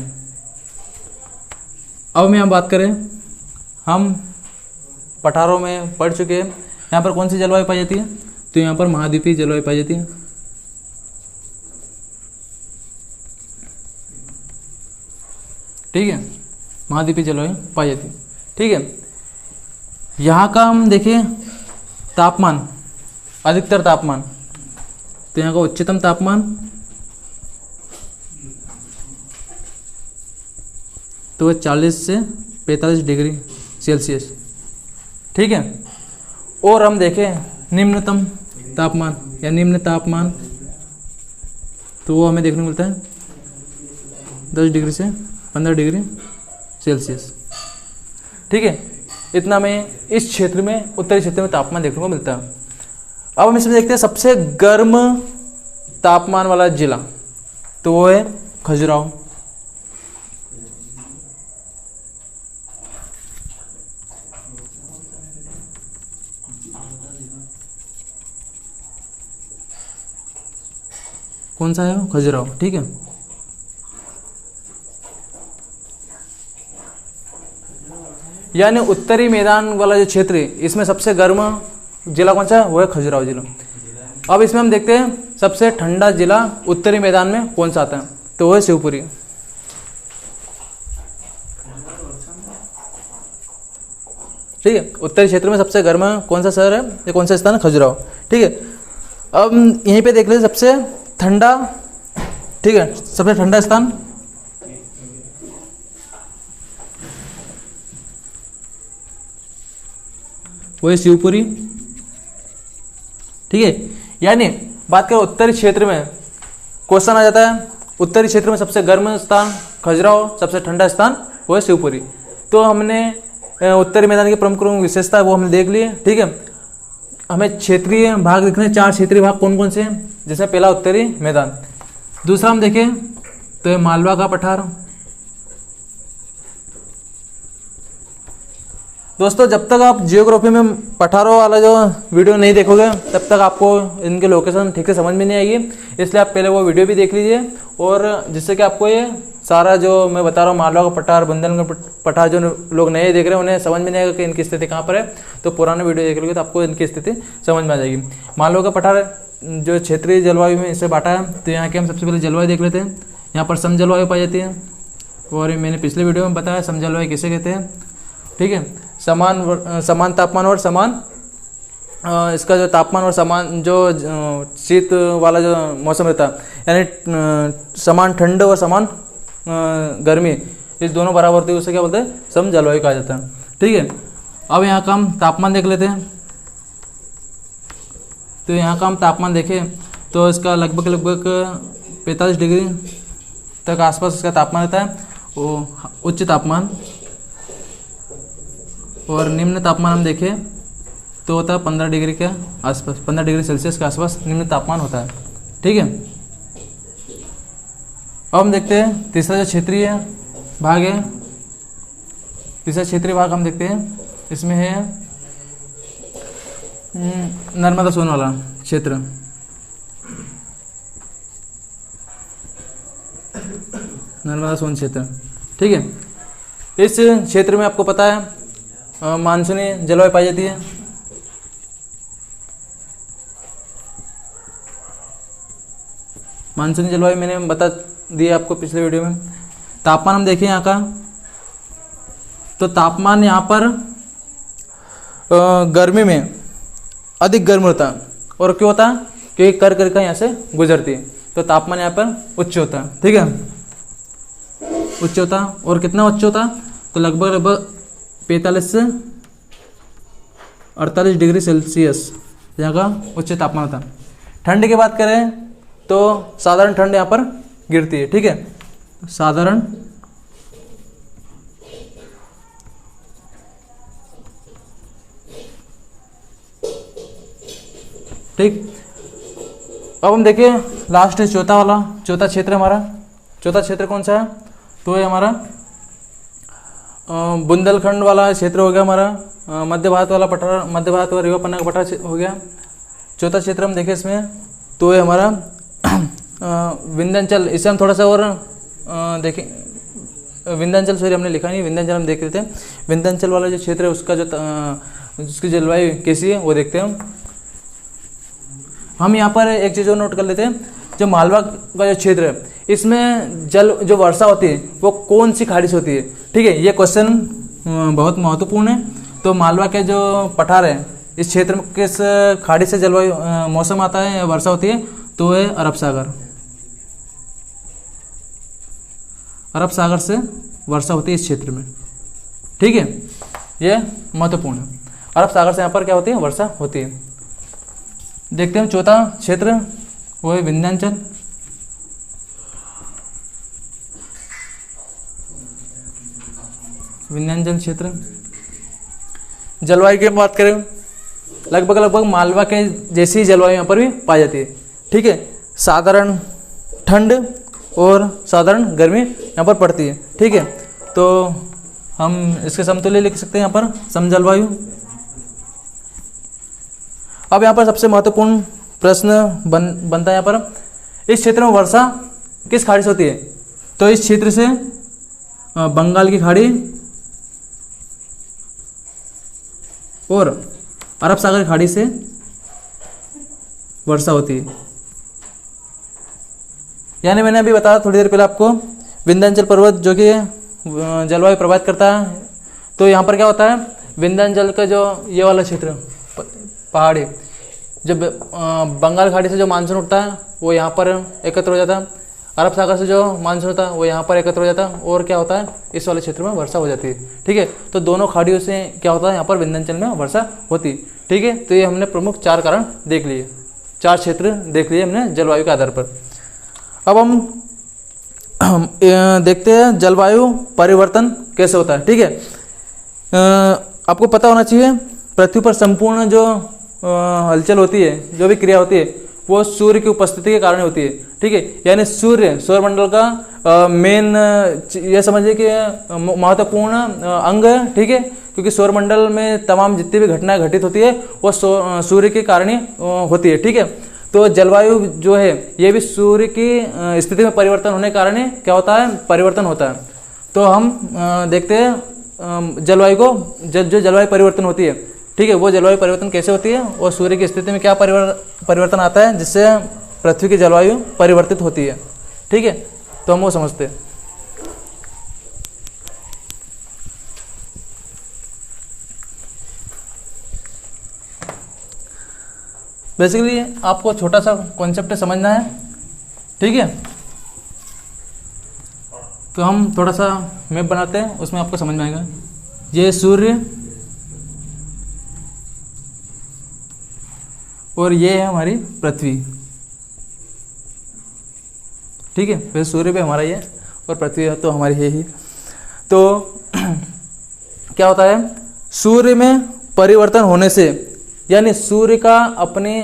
अब में हम बात करें, हम पठारों में पढ़ चुके हैं, यहाँ पर कौन सी जलवायु पाई जाती है? तो यहाँ पर महाद्वीपीय जलवायु पाई जाती है। ठीक है, महाद्वीपीय जलवायु पाई जाती है। ठीक है, यहाँ का हम देखें तापमान, अधिकतर तापमान, तो यहाँ का उच्चतम तापमान तो 40 से 45 डिग्री सेल्सियस। ठीक है, और हम देखें निम्नतम तापमान या निम्न तापमान, तो वो हमें देखने को मिलता है 10 डिग्री से 15 डिग्री सेल्सियस। ठीक है, इतना हमें इस क्षेत्र में, उत्तरी क्षेत्र में तापमान देखने को मिलता है। अब हम इसमें देखते हैं सबसे गर्म तापमान वाला जिला, तो वो है खजुराहो। कौन सा है वो? खजुराहो। ठीक है, यानी उत्तरी मैदान वाला जो क्षेत्र है, इसमें सबसे गर्म जिला कौन सा है? वो है खजुराहो जिला। अब इसमें हम देखते हैं सबसे ठंडा जिला उत्तरी मैदान में कौन सा आता है, तो वो है शिवपुरी। ठीक है, उत्तरी क्षेत्र में सबसे गर्म कौन सा शहर है या कौन सा स्थान है? खजुराहो। ठीक है, अब यहीं पे देख लेते सबसे ठंडा, ठीक है, सबसे ठंडा स्थान वो है शिवपुरी। ठीक है, यानी बात करें उत्तरी क्षेत्र में, क्वेश्चन आ जाता है उत्तरी क्षेत्र में सबसे गर्म स्थान खजुराहो, सबसे ठंडा स्थान वो है शिवपुरी। तो हमने उत्तरी मैदान की प्रमुख विशेषता वो हमने देख लिए। ठीक है, हमें क्षेत्रीय भाग लिखने हैं, 4 क्षेत्रीय भाग कौन कौन से हैं, जिसमें पहला उत्तरी मैदान, दूसरा हम देखें तो ये मालवा का पठार। दोस्तों जब तक आप जियोग्राफी में पठारों वाला जो वीडियो नहीं देखोगे तब तक आपको इनके लोकेशन ठीक से समझ में नहीं आएगी, इसलिए आप पहले वो वीडियो भी देख लीजिए, और जिससे कि आपको ये सारा जो मैं बता रहा हूँ मालवा का पठार, बुंदेलखंड पठार, जो लोग नए देख रहे हैं उन्हें समझ में नहीं आएगा कि इनकी स्थिति कहाँ पर है, तो पुराने वीडियो देख लोगे तो आपको इनकी स्थिति समझ में आ जाएगी। मालवा का पठार जो क्षेत्रीय जलवायु में इसे बांटा है, तो यहाँ के हम सबसे पहले जलवायु देख लेते हैं। यहाँ पर सम जलवायु पाई जाती है, और मैंने पिछले वीडियो में बताया सम जलवायु किसे कहते हैं। ठीक है, समान तापमान और समान इसका जो तापमान और समान जो शीत वाला जो मौसम रहता है, यानी समान ठंड और समान गर्मी, ये दोनों बराबर होती है, उसे क्या बोलते हैं? सम जलवायु कहा जाता है। ठीक है, अब यहाँ का हम तापमान देख लेते हैं। तो यहाँ का हम तापमान देखें तो इसका लगभग 45 डिग्री तक आसपास इसका तापमान रहता है, वो उच्च तापमान, और निम्न तापमान हम देखें तो होता है 15 डिग्री के आसपास, 15 डिग्री सेल्सियस के आसपास निम्न तापमान होता है। ठीक है, अब हम देखते हैं तीसरा जो क्षेत्रीय भाग है, तीसरा क्षेत्रीय भाग हम देखते हैं, इसमें है नर्मदा सोन वाला क्षेत्र। नर्मदा सोन क्षेत्र। ठीक है, इस क्षेत्र में आपको पता है मानसूनी जलवायु पाई जाती है। मानसूनी जलवायु मैंने बता दिया आपको पिछले वीडियो में। तापमान हम देखें यहाँ का, तो तापमान यहाँ पर गर्मी में अधिक गर्म होता है, और क्यों होता है? क्योंकि कर्क रेखा यहाँ से गुजरती है, तो तापमान यहाँ पर उच्च होता है। ठीक है, उच्च होता है, और कितना उच्च होता है? तो लगभग 45 से 48 डिग्री सेल्सियस यहाँ का उच्च तापमान होता है। ठंड की बात करें तो साधारण ठंड यहाँ पर गिरती है। ठीक है, साधारण ठीक। अब हम देखिए लास्ट चौथा क्षेत्र हमारा, चौथा क्षेत्र कौन सा है? तो ये हमारा बुंदेलखंड वाला क्षेत्र हो गया हमारा, मध्य भारत वाला पठार, मध्य भारत वाला रीवा पन्ना का पठार हो गया। चौथा क्षेत्र हम देखें इसमें तो ये हमारा विंध्याचल, इसे हम थोड़ा सा और देखें। विंध्याचल सॉरी हमने लिखा नहीं, विंध्याचल हम देख लेते हैं। विंध्याचल वाला जो क्षेत्र है उसका जो उसकी जलवायु कैसी है वो देखते हैं हम यहाँ पर एक चीज़ और नोट कर लेते हैं, जो मालवा का जो क्षेत्र है इसमें जो वर्षा होती है वो कौन सी खाड़ी से होती है। ठीक है, ये क्वेश्चन बहुत महत्वपूर्ण है। तो मालवा के जो पठार है इस क्षेत्र में किस खाड़ी से जलवायु मौसम आता है, वर्षा होती है? तो है अरब सागर। अरब सागर से वर्षा होती है इस क्षेत्र में। ठीक है, ये महत्वपूर्ण है। अरब सागर से यहाँ पर क्या होती है? वर्षा होती है। देखते हैं चौथा क्षेत्र वो है विंध्याचल। विंध्याचल क्षेत्र। जलवायु की बात करें, लगभग मालवा के जैसी जलवायु यहाँ पर भी पाई जाती है। ठीक है, साधारण ठंड और साधारण गर्मी यहाँ पर पड़ती है। ठीक है, तो हम इसके समतुल्य लिख सकते हैं यहाँ पर समजलवायु। अब यहाँ पर सबसे महत्वपूर्ण प्रश्न बनता है यहाँ पर, इस क्षेत्र में वर्षा किस खाड़ी से होती है? तो इस क्षेत्र से बंगाल की खाड़ी और अरब सागर की खाड़ी से वर्षा होती है। यानी मैंने अभी बताया थोड़ी देर पहले आपको, विंध्याचल पर्वत जो कि जलवायु प्रभावित करता है। तो यहाँ पर क्या होता है, विंध्याचल का जो ये वाला क्षेत्र पहाड़ी, जब बंगाल खाड़ी से जो मानसून उठता है वो यहाँ पर एकत्र हो जाता है, अरब सागर से जो मानसून होता है वो यहाँ पर एकत्र हो जाता है, और क्या होता है, इस वाले क्षेत्र में वर्षा हो जाती है। ठीक है, तो दोनों खाड़ियों से क्या होता है, यहाँ पर विंध्याचल में वर्षा होती है। ठीक है, तो ये हमने प्रमुख 4 कारण देख लिए, 4 क्षेत्र देख लिए हमने जलवायु के आधार पर। अब हम देखते हैं जलवायु परिवर्तन कैसे होता है। ठीक है, आपको पता होना चाहिए पृथ्वी पर संपूर्ण जो हलचल होती है, जो भी क्रिया होती है, वो सूर्य की उपस्थिति के कारण होती है। ठीक है, यानी सूर्य सौरमंडल का मेन ये समझिए कि महत्वपूर्ण अंग है। ठीक है, क्योंकि सौरमंडल में तमाम जितनी भी घटनाएं घटित होती है वो सूर्य के कारण ही होती है। ठीक है, तो जलवायु जो है ये भी सूर्य की स्थिति में परिवर्तन होने के कारण ही क्या होता है, परिवर्तन होता है। तो हम देखते हैं जलवायु को, जो जलवायु परिवर्तन होती है, ठीक है, वो जलवायु परिवर्तन कैसे होती है और सूर्य की स्थिति में क्या परिवर्तन आता है जिससे पृथ्वी की जलवायु परिवर्तित होती है। ठीक है, तो हम वो समझते हैं। बेसिकली आपको छोटा सा कॉन्सेप्ट समझना है। ठीक है, तो हम थोड़ा सा मैप बनाते हैं, उसमें आपको समझ में आएगा। ये सूर्य और ये है हमारी पृथ्वी। ठीक है, फिर सूर्य भी हमारा ही है और पृथ्वी तो हमारी है ही। तो क्या होता है, सूर्य में परिवर्तन होने से, यानी सूर्य का अपने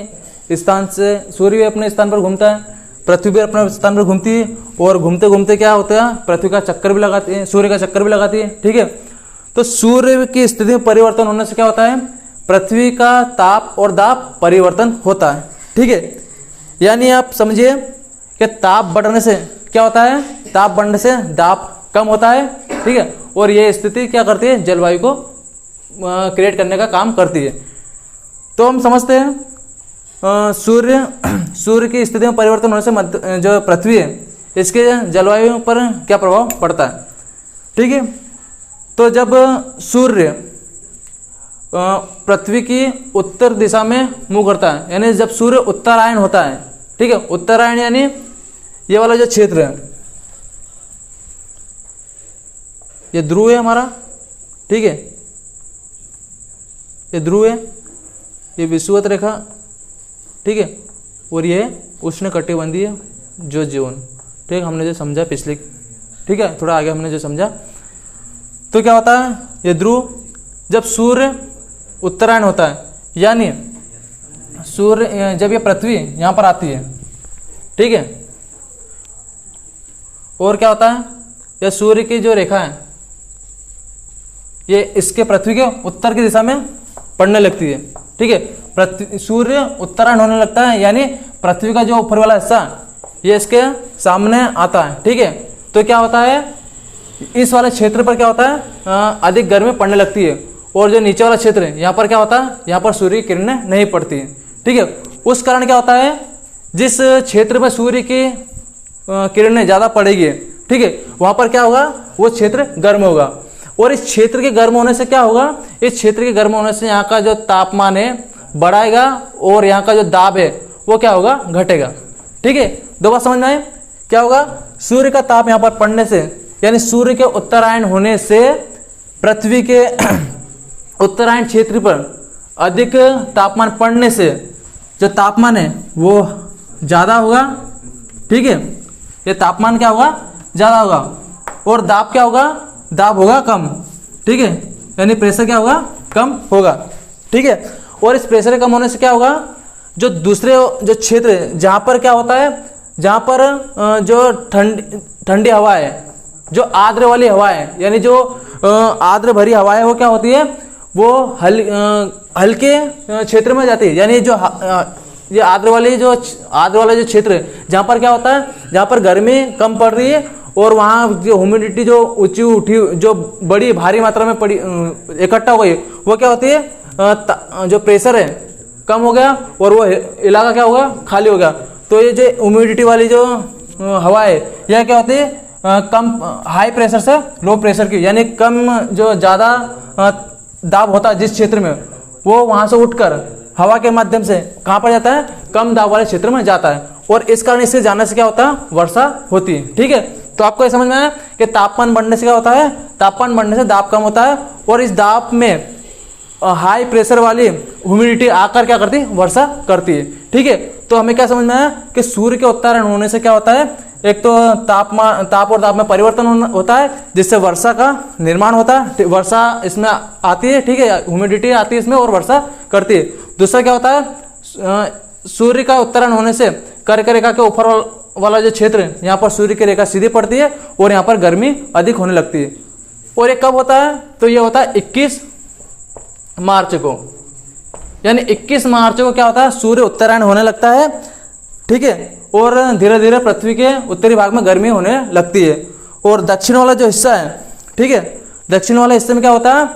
स्थान से, सूर्य भी अपने स्थान पर घूमता है, पृथ्वी भी अपने स्थान पर घूमती है, और घूमते घूमते क्या होता है, पृथ्वी का चक्कर भी लगाती है, सूर्य का चक्कर भी लगाती है। ठीक है, तो सूर्य की स्थिति में परिवर्तन होने से क्या होता है, पृथ्वी का ताप और दाब परिवर्तन होता है। ठीक है, यानी आप समझिए कि ताप बढ़ने से क्या होता है, ताप बढ़ने से दाब कम होता है। ठीक है, और ये स्थिति क्या करती है, जलवायु को क्रिएट करने का काम करती है। तो हम समझते हैं सूर्य की स्थिति में परिवर्तन होने से जो पृथ्वी है इसके जलवायु पर क्या प्रभाव पड़ता है। ठीक है, तो जब सूर्य पृथ्वी की उत्तर दिशा में मुंह करता है, यानी जब सूर्य उत्तरायण होता है। ठीक है, उत्तरायण यानी ये वाला जो क्षेत्र है, ये ध्रुव है हमारा। ठीक है, ये ध्रुव है, ये विषुवत रेखा। ठीक है, और ये उष्णकटिबंधीय जो जीवन। ठीक है, हमने जो समझा पिछले, ठीक है, थोड़ा आगे हमने जो समझा, तो क्या होता है, ये ध्रुव जब सूर्य उत्तरायण होता है, यानी सूर्य जब ये पृथ्वी यहाँ पर आती है। ठीक है, और क्या होता है, यह सूर्य की जो रेखा है ये इसके पृथ्वी के उत्तर की दिशा में पड़ने लगती है। ठीक है, सूर्य उत्तरायण होने लगता है, यानी पृथ्वी का जो ऊपर वाला हिस्सा ये इसके सामने आता है। ठीक है, तो क्या होता है, इस वाले क्षेत्र पर क्या होता है, अधिक गर्मी पड़ने लगती है, और जो नीचे वाला क्षेत्र है यहाँ पर क्या होता है, यहाँ पर सूर्य की किरणें नहीं पड़ती हैं। ठीक है, उस कारण क्या होता है, जिस क्षेत्र में सूर्य की किरणें ज़्यादा पड़ेगी, ठीक है, वहाँ पर क्या होगा, वो क्षेत्र गर्म होगा, और इस क्षेत्र के गर्म होने से क्या होगा, इस क्षेत्र के गर्म होने से यहाँ का जो तापमान है बढ़ाएगा, और यहाँ का जो दाब है वो क्या होगा, घटेगा। ठीक है, दो बात समझ में आए, क्या होगा, सूर्य का ताप यहाँ पर पड़ने से, यानी सूर्य के उत्तरायण होने से पृथ्वी के उत्तरायण क्षेत्र पर अधिक तापमान पड़ने से जो तापमान है वो ज़्यादा होगा। ठीक है, ये तापमान क्या होगा, ज़्यादा होगा, और दाब क्या होगा, दाब होगा कम। ठीक है, यानी प्रेशर क्या होगा, कम होगा। ठीक है, और इस प्रेशर कम होने से क्या होगा, जो दूसरे जो क्षेत्र जहाँ पर क्या होता है, जहाँ पर जो ठंडी हवा है, जो आर्द्र वाली हवा है, यानी जो आर्द्र भरी हवा है, वो क्या होती है, वो हल्के क्षेत्र में जाती है। यानी जो ये आर्द्र वाला जो क्षेत्र है, जहाँ पर क्या होता है, जहाँ पर गर्मी कम पड़ रही है और वहाँ जो ह्यूमिडिटी जो ऊंची उठी, जो बड़ी भारी मात्रा में पड़ी इकट्ठा हो गई, वो क्या होती है, जो प्रेशर है कम हो गया और वो इलाका क्या होगा, खाली हो गया। तो ये जो ह्यूमिडिटी वाली जो हवा है, यह क्या होती है, कम हाई प्रेशर से लो प्रेशर की, यानी कम जो ज़्यादा दाब होता है जिस क्षेत्र में, वो वहाँ से उठकर हवा के माध्यम से कहाँ पर जाता है, कम दाब वाले क्षेत्र में जाता है, और इस कारण इससे जाने से क्या होता है, वर्षा होती है। ठीक है, तो आपको ये समझ में आया कि तापमान बढ़ने से क्या होता है, तापमान बढ़ने से दाब कम होता है, और इस दाब में हाई प्रेशर वाली ह्यूमिडिटी आकर क्या करती है, वर्षा करती है। ठीक है, तो हमें क्या समझ में आया कि सूर्य के उत्तरायण होने से क्या होता है, एक तो ताप और दाब में परिवर्तन होता है, जिससे वर्षा का निर्माण होता है, वर्षा इसमें आती है। ठीक है, ह्यूमिडिटी आती है इसमें और वर्षा करती है। दूसरा क्या होता है, सूर्य का उत्तरायण होने से कर्क रेखा के ऊपर वाला जो क्षेत्र है, यहाँ पर सूर्य की रेखा सीधी पड़ती है और यहाँ पर गर्मी अधिक होने लगती है। और ये कब होता है, तो ये होता है 21 मार्च को, यानी 21 मार्च को क्या होता है, सूर्य उत्तरायण होने लगता है। ठीक है, और धीरे धीरे पृथ्वी के उत्तरी भाग में गर्मी होने लगती है। और दक्षिण वाला जो हिस्सा है, ठीक है, दक्षिण वाले हिस्से में क्या होता है,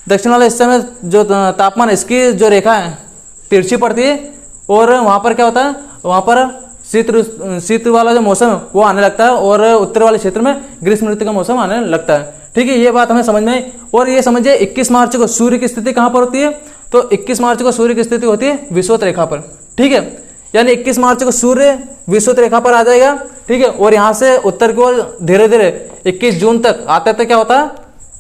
दक्षिण वाले हिस्से में जो तापमान, इसकी जो रेखा है तिरछी पड़ती है, और वहाँ पर क्या होता है, वहाँ पर शीत वाला जो मौसम है वो आने लगता है, और उत्तर वाले क्षेत्र में ग्रीष्म ऋतु का मौसम आने लगता है। ठीक है, ये बात हमें समझ में आई। और ये समझिए 21 मार्च को सूर्य की स्थिति कहाँ पर होती है, तो 21 मार्च को सूर्य की स्थिति होती है विषुवत रेखा पर। ठीक है, यानी 21 मार्च को सूर्य विषुवत रेखा पर आ जाएगा। ठीक है, और यहाँ से उत्तर की ओर धीरे धीरे 21 जून तक आते तक क्या होता है,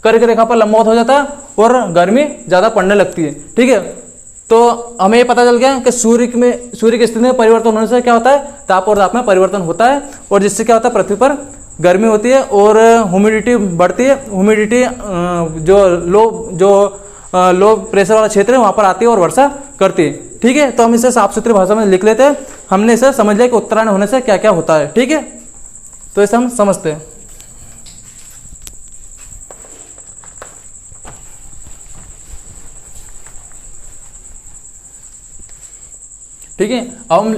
कर्क रेखा पर लंबवत हो जाता है और गर्मी ज़्यादा पड़ने लगती है। ठीक है, तो हमें ये पता चल गया कि सूर्य की स्थिति में परिवर्तन होने से क्या होता है, ताप और दाब में परिवर्तन होता है, और जिससे क्या होता है, पृथ्वी पर गर्मी होती है और ह्यूमिडिटी बढ़ती है। ह्यूमिडिटी जो लो प्रेशर वाला क्षेत्र है वहाँ पर आती है और वर्षा करती है। ठीक है, तो हम इसे साफ सुथरी भाषा में लिख लेते हैं। हमने इसे समझ लिया कि उत्तरायण होने से क्या क्या होता है। ठीक है, तो इसे हम समझते हैं। ठीक है, अब हम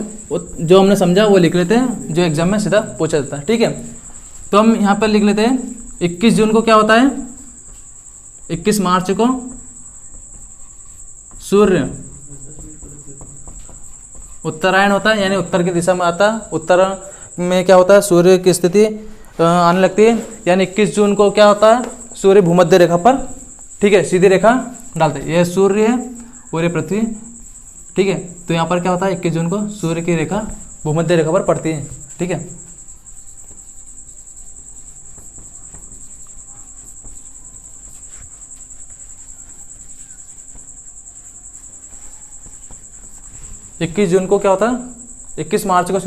जो हमने समझा वो लिख लेते हैं, जो एग्जाम में सीधा पूछा जाता है। ठीक है, तो हम यहाँ पर लिख लेते हैं 21 जून को क्या होता है, 21 मार्च को सूर्य उत्तरायण होता है, यानी उत्तर की दिशा में आता है। उत्तर में क्या होता है, सूर्य की स्थिति आने लगती है, यानी 21 जून को क्या होता है, सूर्य भूमध्य रेखा पर, ठीक है, सीधी रेखा डालते हैं। यह सूर्य है और ये पृथ्वी। ठीक है, तो यहाँ पर क्या होता है, 21 जून को सूर्य की रेखा भूमध्य रेखा पर पड़ती है। ठीक है, इक्कीस जून को क्या होता है, 21 मार्च को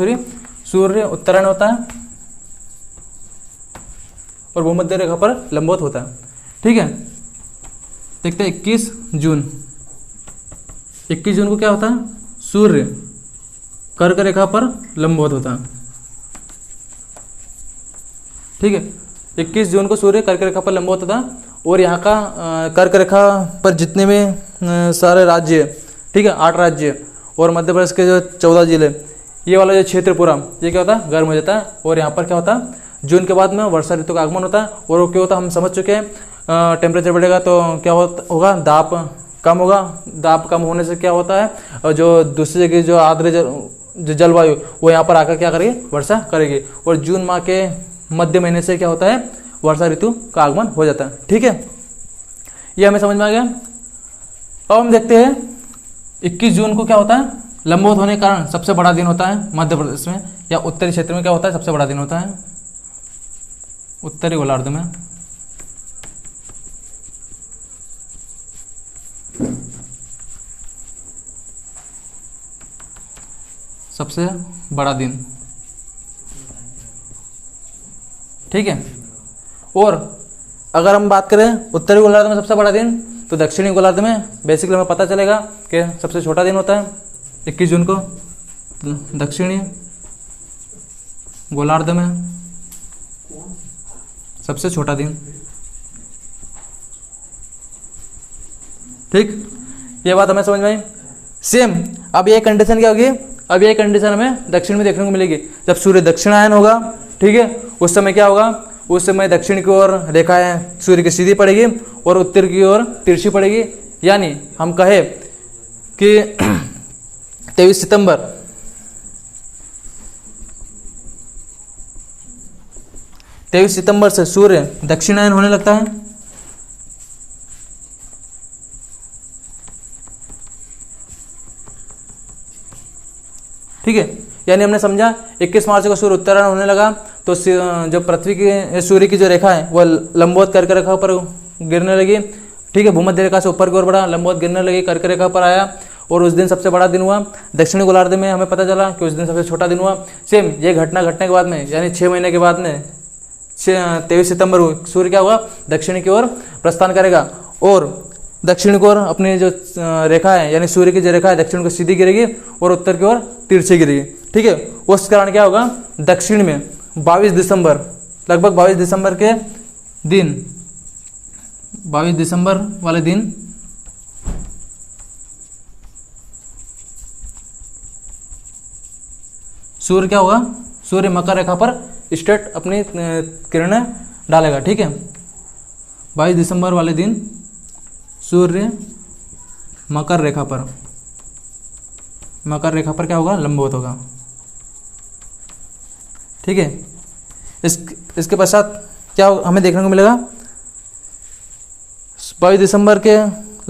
सूर्य उत्तरायण होता है और भूमध्य रेखा पर लंबवत होता है। ठीक है, देखते हैं 21 जून को क्या होता है, सूर्य कर्क रेखा पर लंबवत होता है। ठीक है, 21 जून को सूर्य कर्क रेखा पर लंबवत होता है, और यहाँ का कर्क रेखा पर जितने भी सारे राज्य, ठीक है, 8 राज्य और मध्य प्रदेश के जो 14 जिले, ये वाला जो क्षेत्र पूरा, ये क्या होता है, गर्म हो जाता है। और यहाँ पर क्या होता है, जून के बाद में वर्षा ऋतु का आगमन होता है। और वो क्या होता है, हम समझ चुके हैं, टेम्परेचर बढ़ेगा तो क्या होगा, दाब कम होगा। दाब कम होने से क्या होता है, और जो दूसरी जगह जो आर्द्र जो जलवायु वो यहाँ पर आकर क्या करेगी, वर्षा करेगी। और जून माह के मध्य महीने से क्या होता है, वर्षा ऋतु का आगमन हो जाता है। ठीक है, ये हमें समझ में आ गया। अब हम देखते हैं 21 जून को क्या होता है, लंबवत होने के कारण सबसे बड़ा दिन होता है मध्य प्रदेश में या उत्तरी क्षेत्र में। क्या होता है, सबसे बड़ा दिन होता है उत्तरी गोलार्ध में। सबसे बड़ा दिन, ठीक है। और अगर हम बात करें उत्तरी गोलार्ध में सबसे बड़ा दिन, तो दक्षिणी गोलार्ध में बेसिकली हमें पता चलेगा कि सबसे छोटा दिन होता है 21 जून को दक्षिणी गोलार्ध में सबसे छोटा दिन। ठीक, ये बात हमें समझ में आई। सेम अब ये कंडीशन क्या होगी, अब ये कंडीशन हमें दक्षिण में देखने को मिलेगी। जब सूर्य दक्षिणायन होगा, ठीक है, उस समय क्या होगा, उस समय दक्षिण की ओर रेखाएं सूर्य की सीधी पड़ेगी और उत्तर की ओर तिरछी पड़ेगी। यानी हम कहे कि 23 सितंबर से सूर्य दक्षिणायन होने लगता है। ठीक है, यानी हमने समझा 21 मार्च को सूर्य उत्तरायण होने लगा तो जो पृथ्वी की सूर्य की जो रेखा है वह लंबवत कर्क रेखा पर गिरने लगी। ठीक है, भूमध्य रेखा से ऊपर की ओर बढ़ा, लंबवत गिरने लगी, कर्क रेखा पर आया और उस दिन सबसे बड़ा दिन हुआ। दक्षिणी गोलार्ध में हमें पता चला कि उस दिन सबसे छोटा दिन हुआ। सेम ये घटना घटने के बाद में, यानी 6 महीने के बाद में 23 सितंबर को सूर्य क्या हुआ, दक्षिण की ओर प्रस्थान करेगा और दक्षिण की ओर अपनी जो रेखा है, यानी सूर्य की जो रेखा है दक्षिण को सीधी गिरेगी और उत्तर की ओर तिरछी गिरेगी। ठीक है, उस कारण क्या होगा, दक्षिण में 22 दिसंबर, लगभग 22 दिसंबर के दिन, 22 दिसंबर वाले दिन सूर्य क्या होगा, सूर्य मकर रेखा पर स्ट्रेट अपनी किरणें डालेगा। ठीक है, 22 दिसंबर वाले दिन सूर्य मकर रेखा पर क्या होगा, लंबवत होगा। ठीक है, इसके पश्चात क्या हमें देखने को मिलेगा, 22 दिसंबर के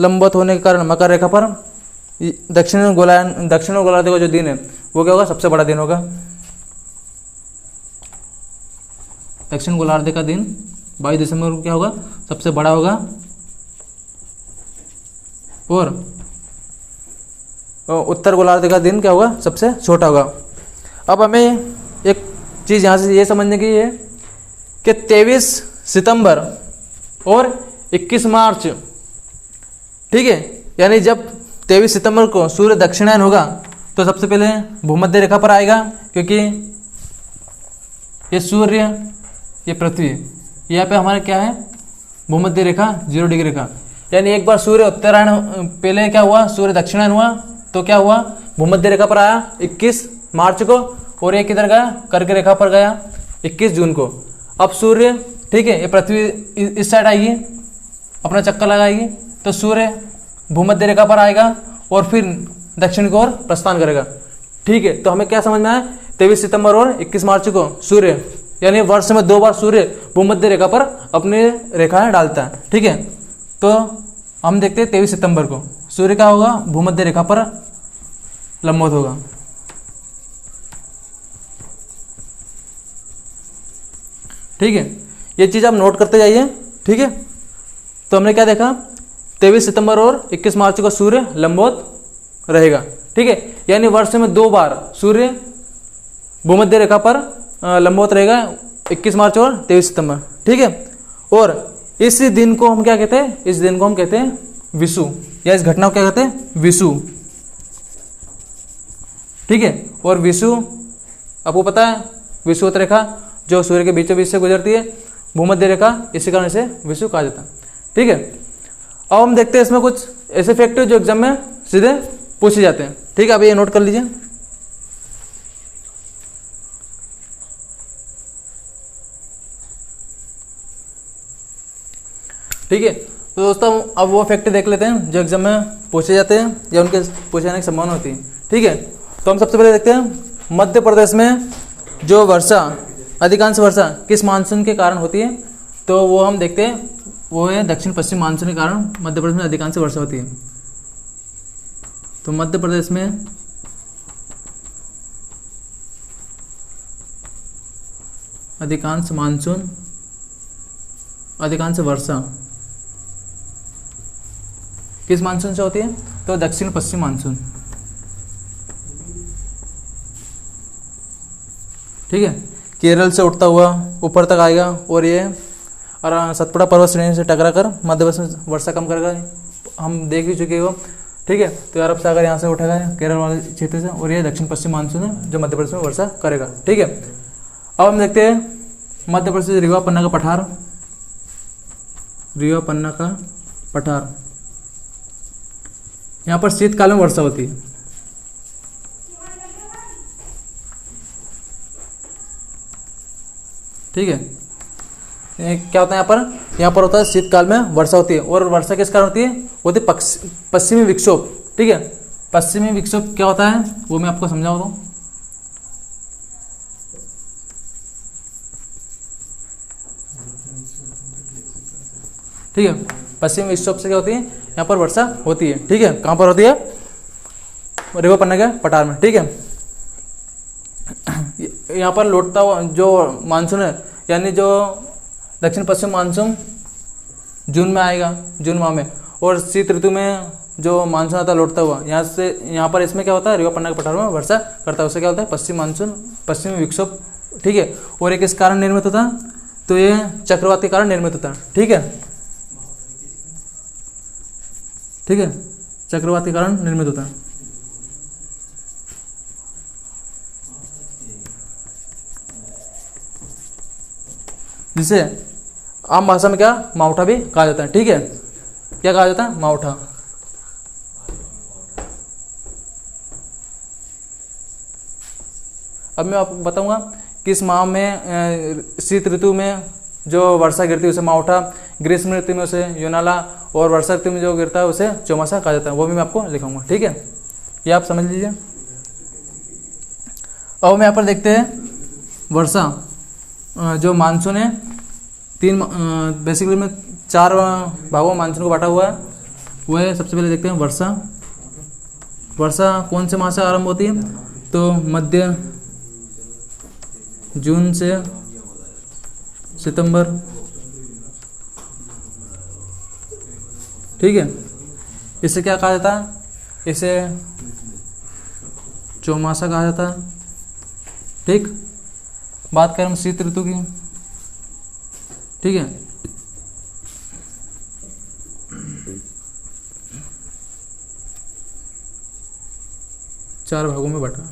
लंबवत होने के कारण मकर रेखा पर दक्षिण गोलार्ध का जो दिन है वो क्या होगा, सबसे बड़ा दिन होगा। दक्षिण गोलार्ध का दिन 22 दिसंबर को क्या होगा, सबसे बड़ा होगा और उत्तर गोलार्ध का दिन क्या होगा, सबसे छोटा होगा। अब हमें एक चीज़ यहाँ से ये समझने की है कि 23 सितंबर और 21 मार्च, ठीक है, यानी जब 23 सितंबर को सूर्य दक्षिणायन होगा तो सबसे पहले भूमध्य रेखा पर आएगा, क्योंकि ये सूर्य, ये पृथ्वी, यहाँ पे हमारे क्या है, भूमध्य रेखा 0 डिग्री का। यानी एक बार सूर्य उत्तरायण, पहले क्या हुआ, सूर्य दक्षिणायन हुआ तो क्या हुआ, भूमध्य रेखा पर आया 21 मार्च को और एक किधर गया, कर्क रेखा पर गया 21 जून को। अब सूर्य, ठीक है, ये पृथ्वी इस साइड आएगी, अपना चक्कर लगाएगी तो सूर्य भूमध्य रेखा पर आएगा और फिर दक्षिण की ओर प्रस्थान करेगा। ठीक है, तो हमें क्या समझ में आया, 23 सितंबर और 21 मार्च को सूर्य, यानी वर्ष में 2 बार सूर्य भूमध्य रेखा पर अपनी रेखाएं डालता है। ठीक है, तो हम देखते हैं 23 सितंबर को सूर्य क्या होगा, भूमध्य रेखा पर लंबवत होगा। ठीक है, ये चीज़ आप नोट करते जाइए। ठीक है, तो हमने क्या देखा, 23 सितंबर और 21 मार्च को सूर्य लंबवत रहेगा। ठीक है, यानी वर्ष में 2 बार सूर्य भूमध्य रेखा पर लंबवत रहेगा, 21 मार्च और 23 सितंबर। ठीक है, और इस दिन को हम क्या कहते हैं, इस दिन को हम कहते हैं विषु, या इस घटना को क्या कहते हैं, विषु। ठीक है, और विषु आपको पता है, विषुवत रेखा जो सूर्य के बीचों बीच से गुजरती है, भूमध्य रेखा, इसी कारण से विषु कहा जाता है। ठीक है, अब हम देखते हैं इसमें कुछ ऐसे फैक्ट जो एग्जाम में सीधे पूछे जाते हैं। ठीक है, अब ये नोट कर लीजिए। ठीक है, तो दोस्तों अब वो फैक्ट देख लेते हैं जो एग्जाम में पूछे जाते हैं या उनके पूछे जाने की संभावना होती है। ठीक है, तो हम सबसे पहले देखते हैं मध्य प्रदेश में जो वर्षा, अधिकांश वर्षा किस मानसून के कारण होती है, तो वो हम देखते हैं, वो है दक्षिण पश्चिम मानसून के कारण मध्य प्रदेश में अधिकांश वर्षा होती है। तो मध्य प्रदेश में अधिकांश मानसून, अधिकांश वर्षा किस मानसून से होती है, तो दक्षिण पश्चिम मानसून। ठीक है, केरल से उठता हुआ ऊपर तक आएगा और ये और सतपुड़ा पर्वत श्रेणी से टकरा कर मध्य प्रदेश में वर्षा कम करेगा, हम देख भी चुके हो। ठीक है, तो अरब सागर यहाँ से उठेगा केरल वाले क्षेत्र से, और ये दक्षिण पश्चिम मानसून है जो मध्य प्रदेश में वर्षा करेगा। ठीक है, अब हम देखते हैं मध्य प्रदेश रीवा पन्ना का पठार। रीवा पन्ना का पठार, यहाँ पर शीतकाल में वर्षा होती है। ठीक है, क्या होता है यहाँ पर होता है शीतकाल में वर्षा होती है। और वर्षा किस कारण होती है? होती है पश्चिमी विक्षोभ। ठीक है, पश्चिमी विक्षोभ क्या होता है वो मैं आपको समझाऊँ तो। ठीक है, पश्चिमी विक्षोभ से क्या होती है, यहाँ पर वर्षा होती है। ठीक है, कहाँ पर होती है? रीवा पन्ना के पठार में। ठीक है, यहाँ पर लौटता हुआ जो मानसून है, यानी जो दक्षिण पश्चिम मानसून जून में आएगा, जून माह में, और शीत ऋतु में जो मानसून आता है लौटता हुआ यहाँ पर इसमें क्या होता है, रीवा पन्ना के पठार में वर्षा करता है। उससे क्या होता है? पश्चिम मानसून, पश्चिमी विक्षोभ। ठीक है, और ये किस कारण निर्मित होता है? तो ये चक्रवात के कारण निर्मित होता है। ठीक है, ठीक है, चक्रवात के कारण निर्मित होता है। जिसे आम भाषा में क्या मावठा भी कहा जाता है। ठीक है, क्या कहा जाता है? मावठा। अब मैं आपको बताऊंगा कि इस माह में शीत ऋतु में जो वर्षा गिरती है उसे मावठा, ग्रीष्म ऋतु में उसे योनाला, और वर्षा ऋतु में जो गिरता है उसे चौमासा कहा जाता है। वो भी मैं आपको लिखाऊंगा। ठीक है, ये आप समझ लीजिए। अब हम यहाँ पर देखते हैं वर्षा जो मानसून है, बेसिकली में 4 भागों में मानसून को बांटा हुआ है। वो है, सबसे पहले देखते हैं वर्षा। वर्षा कौन से माह से आरंभ होती है? तो मध्य जून से सितंबर। ठीक है, इसे क्या कहा जाता है? इसे चौमासा कहा जाता है। ठीक, बात करें हम शीत ऋतु की। ठीक है, चार भागों में बटा।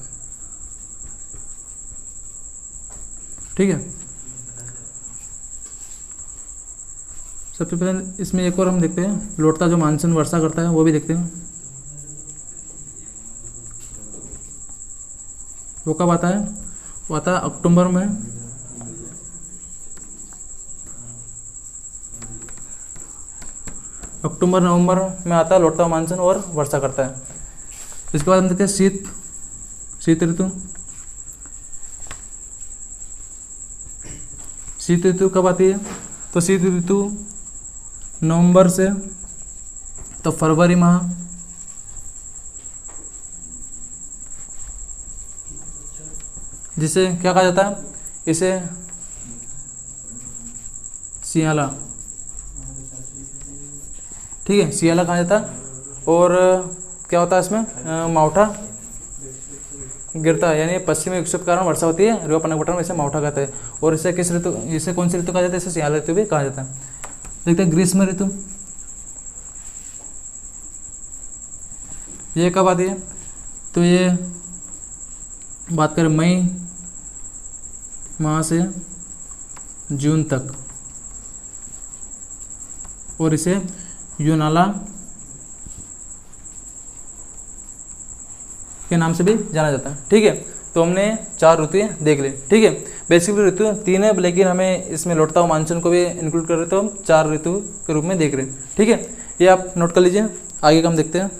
ठीक है, सबसे पहले इसमें एक और हम देखते हैं लौटता जो मानसून वर्षा करता है, वो भी देखते हैं। वो कब आता है? वो आता है अक्टूबर में। अक्टूबर नवंबर में आता है लौटता हुआ मानसून और वर्षा करता है। इसके बाद हम देखते हैं शीत ऋतु। शीत ऋतु कब आती है? तो शीत ऋतु नवंबर से तो फरवरी माह, जिसे क्या कहा जाता है? इसे सियाला। ठीक है, सियाला कहा जाता है। और क्या होता है इसमें? मावठा गिरता है, यानी पश्चिमी विक्षोभ के कारण वर्षा होती है। रीवा पन्ना के पठार में इसे मावठा कहते हैं। और इसे किस ऋतु, इसे कौन सी ऋतु कहा जाता है? इसे सियाला ऋतु भी कहा जाता है। देखते हैं ग्रीष्म ऋतु। ये कब आती है? तो ये बात करें मई माह से जून तक, और इसे यूनाला के नाम से भी जाना जाता है। ठीक है, तो हमने 4 ऋतुएं देख ली। ठीक है, बेसिकली ऋतु 3 है, लेकिन हमें इसमें लौटता हुआ मानसून को भी इंक्लूड कर रहे, तो हम 4 ऋतु के रूप में देख रहे हैं। ठीक है, ये आप नोट कर लीजिए। आगे का हम देखते हैं।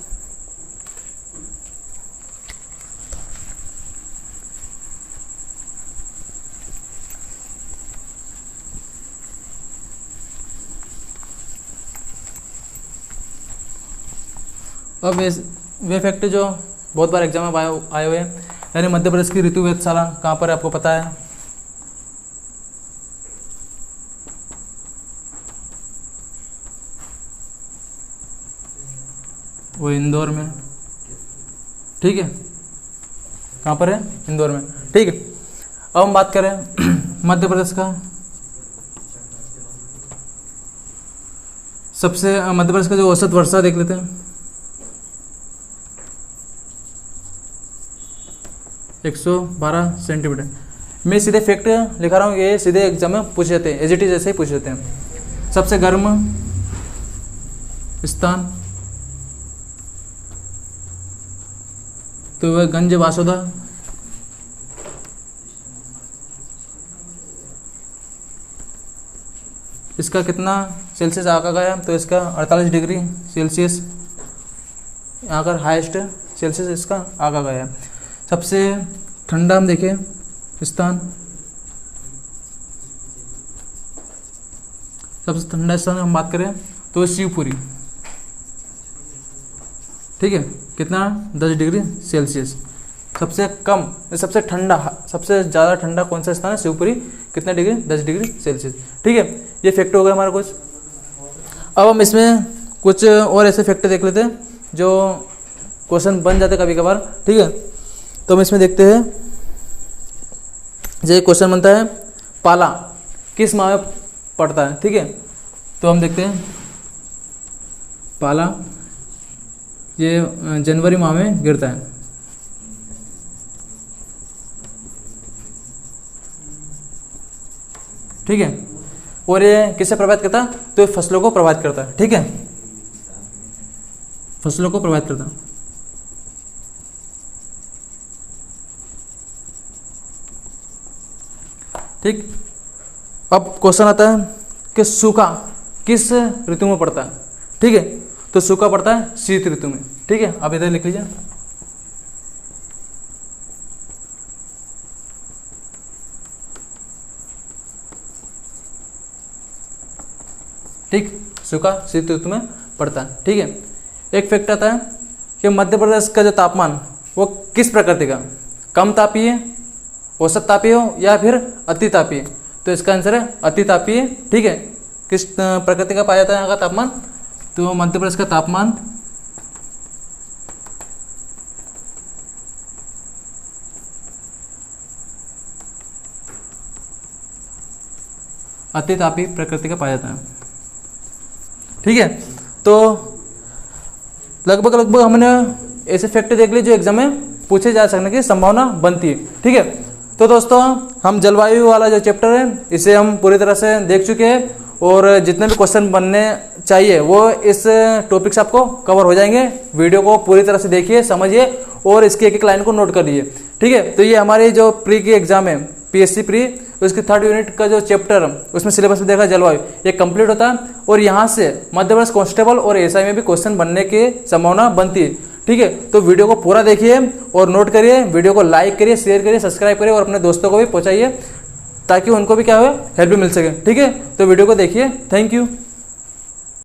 अब वे फैक्ट जो बहुत बार एग्जाम में आए हुए हैं, यानी मध्य प्रदेश की ऋतु वेधशाला कहाँ पर है आपको पता है? वो इंदौर में। ठीक है, कहाँ पर है? इंदौर में। ठीक है, अब हम बात करें मध्य प्रदेश का सबसे मध्य प्रदेश का जो औसत वर्षा देख लेते हैं, 112 सेंटीमीटर। मैं सीधे फैक्ट लिखा रहा हूँ, ये सीधे एग्जाम में पूछे जाते हैं, एज इट इज ऐसे ही पूछ जाते हैं। सबसे गर्म स्थान तो वह गंज वासुदा। इसका कितना सेल्सियस आका गया, तो इसका 48 डिग्री सेल्सियस यहाँ पर हाईएस्ट सेल्सियस इसका आका गया है। सबसे ठंडा हम देखें स्थान, सबसे ठंडा स्थान हम बात करें तो शिवपुरी, ठीक है, कितना 10 डिग्री सेल्सियस। सबसे कम, सबसे ठंडा, सबसे ज़्यादा ठंडा कौन सा स्थान है, शिवपुरी, कितना डिग्री, 10 डिग्री सेल्सियस, ठीक है। ये फैक्ट हो गया हमारा कुछ। अब हम इसमें कुछ और ऐसे फैक्ट देख लेते हैं जो क्वेश्चन बन जाते कभी कभार, ठीक है। तो हम इसमें देखते हैं, जो क्वेश्चन बनता है पाला किस माह में पड़ता है, ठीक है। तो हम देखते हैं पाला ये जनवरी माह में गिरता है, ठीक है। और ये किससे प्रभावित करता है, तो ये फसलों को प्रभावित करता है, ठीक है, फसलों को प्रभावित करता है। ठीक, अब क्वेश्चन आता है कि सूखा किस ऋतु में पड़ता है, ठीक है। तो सूखा पड़ता है शीत ऋतु में, ठीक है। अब इधर लिख लीजिए, ठीक, सूखा शीत ऋतु में पड़ता है, ठीक है। एक फैक्ट आता है कि मध्य प्रदेश का जो तापमान वो किस प्रकृति का, कम तापीय, औसत तापीय हो या फिर अति तापीय, तो इसका आंसर है अति तापीय, ठीक है। किस प्रकृति का पाया जाता है यहाँ का तापमान, तो मध्य प्रदेश का तापमान अति तापीय प्रकृति का पाया जाता है, ठीक है। तो लगभग हमने ऐसे फैक्ट देख लिए जो एग्जाम में पूछे जा सकने की संभावना बनती है, ठीक है। तो दोस्तों हम जलवायु वाला जो चैप्टर है इसे हम पूरी तरह से देख चुके हैं, और जितने भी क्वेश्चन बनने चाहिए वो इस टॉपिक से आपको कवर हो जाएंगे। वीडियो को पूरी तरह से देखिए, समझिए और इसकी एक एक लाइन को नोट कर लीजिए, ठीक है। तो ये हमारी जो प्री की एग्जाम है, पीएससी प्री, उसकी 3rd यूनिट का जो चैप्टर उसमें सिलेबस में देखा जलवायु, ये कंप्लीट होता है। और यहाँ से मध्य प्रदेश कांस्टेबल और एसआई में भी क्वेश्चन बनने की संभावना बनती है, ठीक है। तो वीडियो को पूरा देखिए और नोट करिए, वीडियो को लाइक करिए, शेयर करिए, सब्सक्राइब करिए और अपने दोस्तों को भी पहुंचाइए ताकि उनको भी क्या हो, हेल्प भी मिल सके, ठीक है। तो वीडियो को देखिए, थैंक यू।